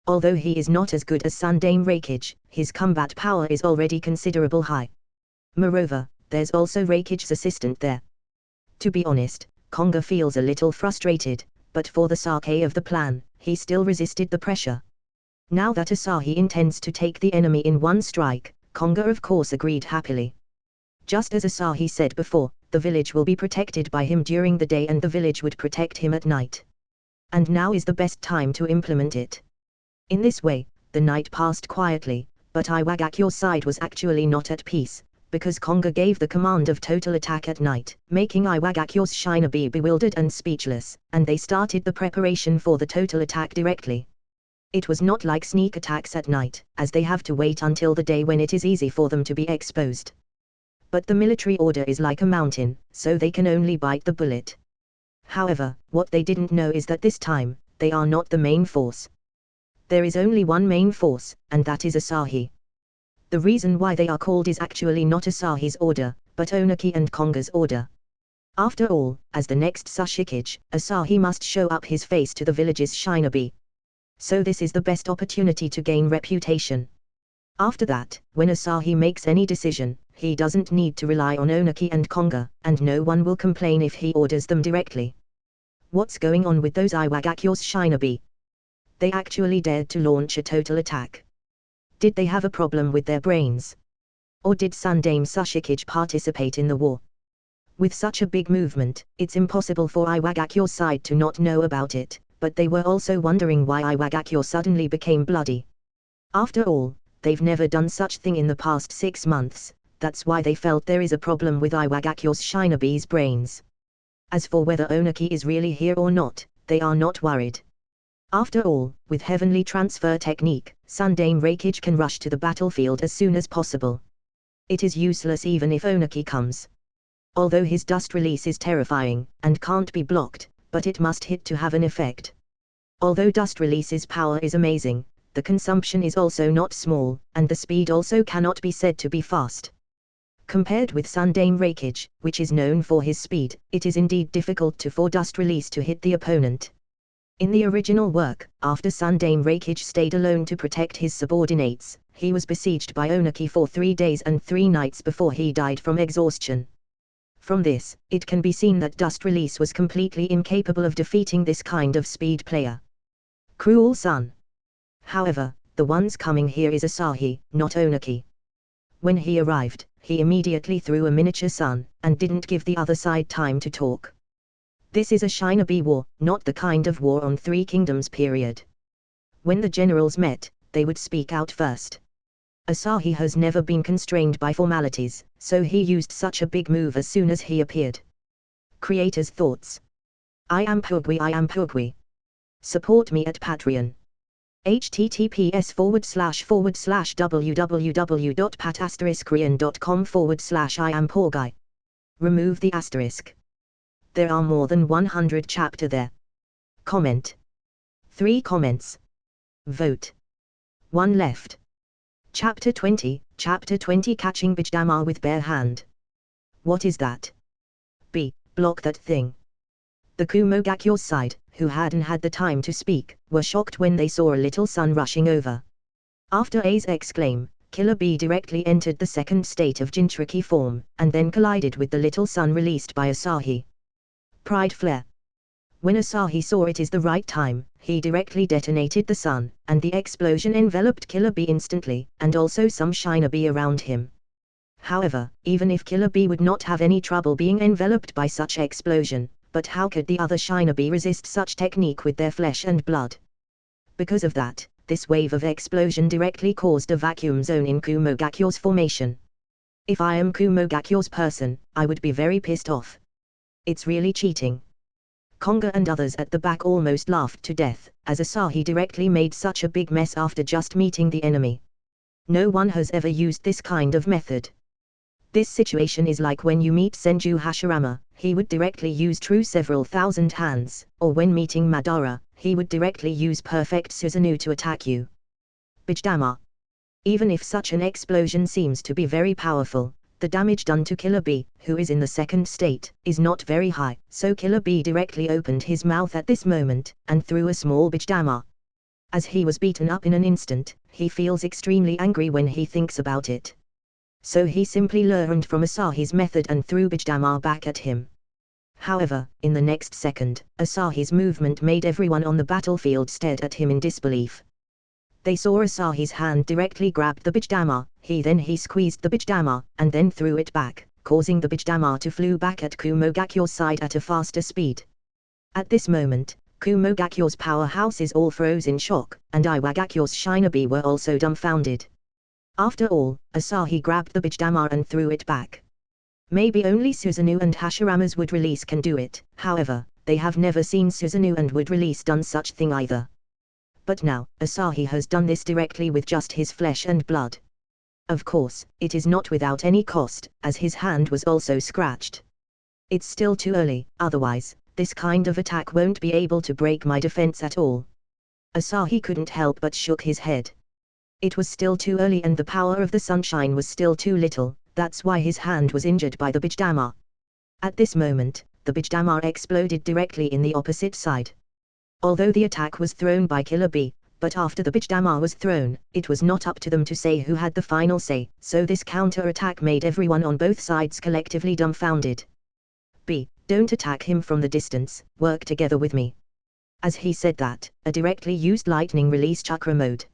Although he is not as good as Sundame Reikage, his combat power is already considerable high. Moreover, there's also Reikage's assistant there. To be honest, Konga feels a little frustrated, but for the sake of the plan, he still resisted the pressure. Now that Asahi intends to take the enemy in one strike, Konga of course agreed happily. Just as Asahi said before, the village will be protected by him during the day and the village would protect him at night. And now is the best time to implement it. In this way, the night passed quietly, but Iwagakyo's side was actually not at peace, because Konga gave the command of total attack at night, making Iwagakyo's Shinobi bewildered and speechless, and they started the preparation for the total attack directly. It was not like sneak attacks at night, as they have to wait until the day when it is easy for them to be exposed. But the military order is like a mountain, so they can only bite the bullet. However, what they didn't know is that this time, they are not the main force. There is only one main force, and that is Asahi. The reason why they are called is actually not Asahi's order, but Onaki and Konga's order. After all, as the next Sashikage, Asahi must show up his face to the village's Shinobi. So this is the best opportunity to gain reputation. After that, when Asahi makes any decision, he doesn't need to rely on Onaki and Konga, and no one will complain if he orders them directly. What's going on with those Iwagakyo's Shinobi? They actually dared to launch a total attack. Did they have a problem with their brains? Or did Sundame Sashikage participate in the war? With such a big movement, it's impossible for Iwagakyo's side to not know about it, but they were also wondering why Iwagakyo suddenly became bloody. After all, they've never done such thing in the past 6 months, that's why they felt there is a problem with Iwagakyo's Shinobi's brains. As for whether Onaki is really here or not, they are not worried. After all, with Heavenly Transfer technique, Sundame Reikage can rush to the battlefield as soon as possible. It is useless even if Onaki comes. Although his dust release is terrifying, and can't be blocked, but it must hit to have an effect. Although dust release's power is amazing, the consumption is also not small, and the speed also cannot be said to be fast. Compared with Sundame Reikage, which is known for his speed, it is indeed difficult for dust release to hit the opponent. In the original work, after Sundame Reikage stayed alone to protect his subordinates, he was besieged by Onaki for 3 days and 3 nights before he died from exhaustion. From this, it can be seen that dust release was completely incapable of defeating this kind of speed player. Cruel son. However, the ones coming here is Asahi, not Onaki. When he arrived, he immediately threw a miniature sun, and didn't give the other side time to talk. This is a Shinobi war, not the kind of war on 3 kingdoms period. When the generals met, they would speak out first. Asahi has never been constrained by formalities, so he used such a big move as soon as he appeared. Creator's thoughts. Iampoorguy. Support me at Patreon. https://www.pat*korean.com/Iampoorguy. Remove the asterisk. There are more than 100 chapter there. Comment. 3 comments. Vote. 1 left. Chapter 20, Catching Bijdama with Bare Hand. What is that? B. Block that thing. The Kumogakyo's side, who hadn't had the time to speak, were shocked when they saw a little son rushing over. After A's exclaim, Killer B directly entered the second state of Jinchuriki form, and then collided with the little sun released by Asahi. Pride Flare. When Asahi saw it is the right time, he directly detonated the sun, and the explosion enveloped Killer B instantly, and also some Shinobi around him. However, even if Killer B would not have any trouble being enveloped by such explosion, but how could the other Shinobi resist such technique with their flesh and blood? Because of that, this wave of explosion directly caused a vacuum zone in Kumogakyo's formation. If I am Kumogakyo's person, I would be very pissed off. It's really cheating. Konga and others at the back almost laughed to death, as Asahi directly made such a big mess after just meeting the enemy. No one has ever used this kind of method. This situation is like when you meet Senju Hashirama, he would directly use true several thousand hands, or when meeting Madara, he would directly use perfect Susanoo to attack you. Bijdama. Even if such an explosion seems to be very powerful, the damage done to Killer B, who is in the second state, is not very high, so Killer B directly opened his mouth at this moment, and threw a small Bijdama. As he was beaten up in an instant, he feels extremely angry when he thinks about it. So he simply learned from Asahi's method and threw Bijdama back at him. However, in the next second, Asahi's movement made everyone on the battlefield stared at him in disbelief. They saw Asahi's hand directly grab the Bijdama, he squeezed the Bijdama, and then threw it back, causing the Bijdama to flew back at Kumogakyo's side at a faster speed. At this moment, Kumogakyo's powerhouses all froze in shock, and Iwagakyo's Shinobi were also dumbfounded. After all, Asahi grabbed the Bijdama and threw it back. Maybe only Susanoo and Hashirama's would release can do it, however, they have never seen Susanoo and would release done such thing either. But now, Asahi has done this directly with just his flesh and blood. Of course, it is not without any cost, as his hand was also scratched. It's still too early, otherwise, this kind of attack won't be able to break my defense at all. Asahi couldn't help but shook his head. It was still too early and the power of the sunshine was still too little, that's why his hand was injured by the Bijdama. At this moment, the Bijdama exploded directly in the opposite side. Although the attack was thrown by Killer B, but after the Bijdama was thrown, it was not up to them to say who had the final say, so this counter-attack made everyone on both sides collectively dumbfounded. B. Don't attack him from the distance, work together with me. As he said that, a directly used lightning release chakra mode.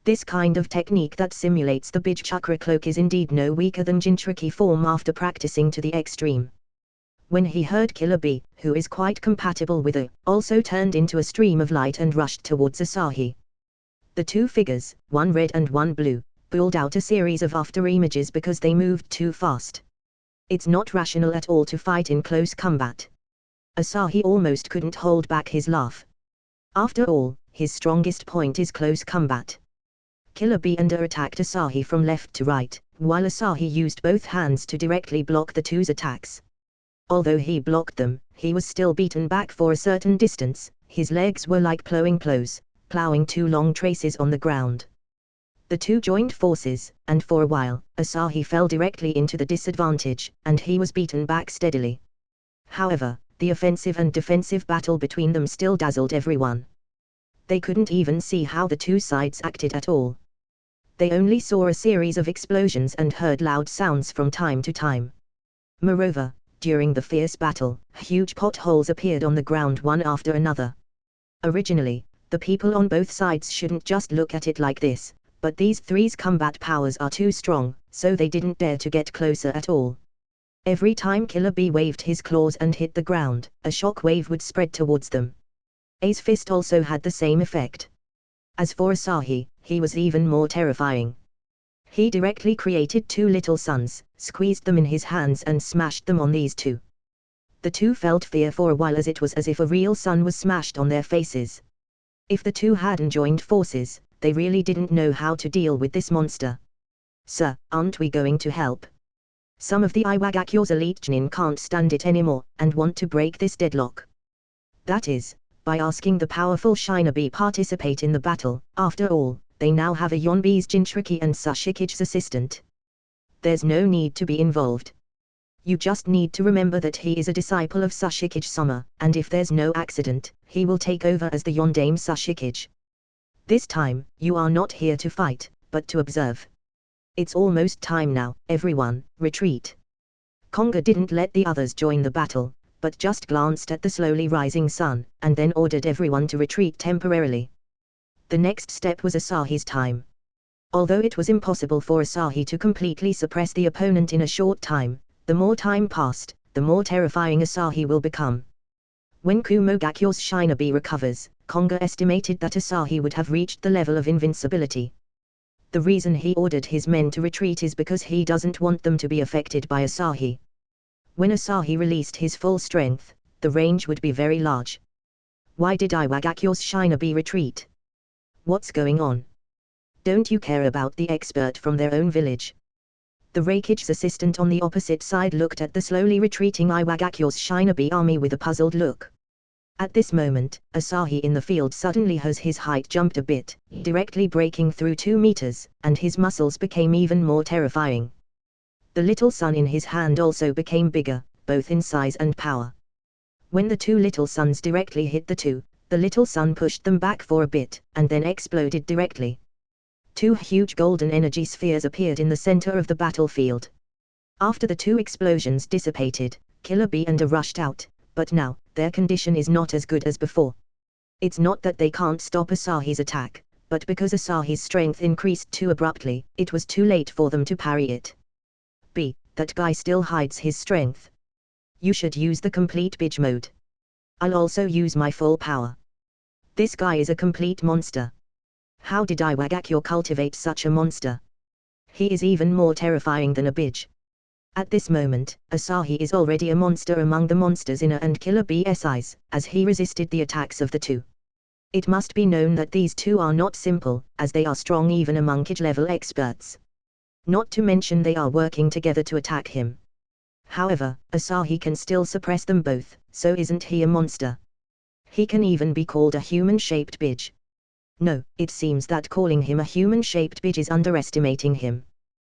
This kind of technique that simulates the Bij chakra cloak is indeed no weaker than Jinchuriki form after practicing to the extreme. When he heard Killer B, who is quite compatible with A, also turned into a stream of light and rushed towards Asahi. The two figures, one red and one blue, pulled out a series of after images because they moved too fast. It's not rational at all to fight in close combat. Asahi almost couldn't hold back his laugh. After all, his strongest point is close combat. Killer B and A attacked Asahi from left to right, while Asahi used both hands to directly block the two's attacks. Although he blocked them, he was still beaten back for a certain distance, his legs were like plowing two long traces on the ground. The two joined forces, and for a while, Asahi fell directly into the disadvantage, and he was beaten back steadily. However, the offensive and defensive battle between them still dazzled everyone. They couldn't even see how the two sides acted at all. They only saw a series of explosions and heard loud sounds from time to time. Moreover, during the fierce battle, huge potholes appeared on the ground one after another. Originally, the people on both sides shouldn't just look at it like this, but these three's combat powers are too strong, so they didn't dare to get closer at all. Every time Killer B waved his claws and hit the ground, a shock wave would spread towards them. A's fist also had the same effect. As for Asahi, he was even more terrifying. He directly created two little suns, squeezed them in his hands and smashed them on these two. The two felt fear for a while as it was as if a real sun was smashed on their faces. If the two hadn't joined forces, they really didn't know how to deal with this monster. Sir, aren't we going to help? Some of the Iwagakyo's elite genin can't stand it anymore, and want to break this deadlock. That is, by asking the powerful Shinobi participate in the battle. After all, they now have a Yonbi's Jinchuriki and Sashiki's assistant. There's no need to be involved. You just need to remember that he is a disciple of Sashikage Sama, and if there's no accident, he will take over as the Yondame Sashikage. This time, you are not here to fight, but to observe. It's almost time now, everyone, retreat. Konga didn't let the others join the battle, but just glanced at the slowly rising sun, and then ordered everyone to retreat temporarily. The next step was Asahi's time. Although it was impossible for Asahi to completely suppress the opponent in a short time, the more time passed, the more terrifying Asahi will become. When Kumogakyo's Shinobi recovers, Konga estimated that Asahi would have reached the level of invincibility. The reason he ordered his men to retreat is because he doesn't want them to be affected by Asahi. When Asahi released his full strength, the range would be very large. Why did Iwagakyo's Shinobi retreat? What's going on? Don't you care about the expert from their own village? The Raikage's assistant on the opposite side looked at the slowly retreating Iwagakyo's Shinobi army with a puzzled look. At this moment, Asahi in the field suddenly has his height jumped a bit, directly breaking through 2 meters, and his muscles became even more terrifying. The little sun in his hand also became bigger, both in size and power. When the 2 little suns directly hit the little sun pushed them back for a bit, and then exploded directly. 2 huge golden energy spheres appeared in the center of the battlefield. After the 2 explosions dissipated, Killer Bee and A rushed out, but now, their condition is not as good as before. It's not that they can't stop Asahi's attack, but because Asahi's strength increased too abruptly, it was too late for them to parry it. B. That guy still hides his strength. You should use the complete bitch mode. I'll also use my full power. This guy is a complete monster. How did Iwagakyo cultivate such a monster? He is even more terrifying than a bitch. At this moment, Asahi is already a monster among the monsters in A and Killer Bee's eyes, as he resisted the attacks of the 2. It must be known that these 2 are not simple, as they are strong even among Kage-level experts. Not to mention they are working together to attack him. However, Asahi can still suppress them both, so isn't he a monster? He can even be called a human-shaped bitch. No, it seems that calling him a human-shaped bitch is underestimating him.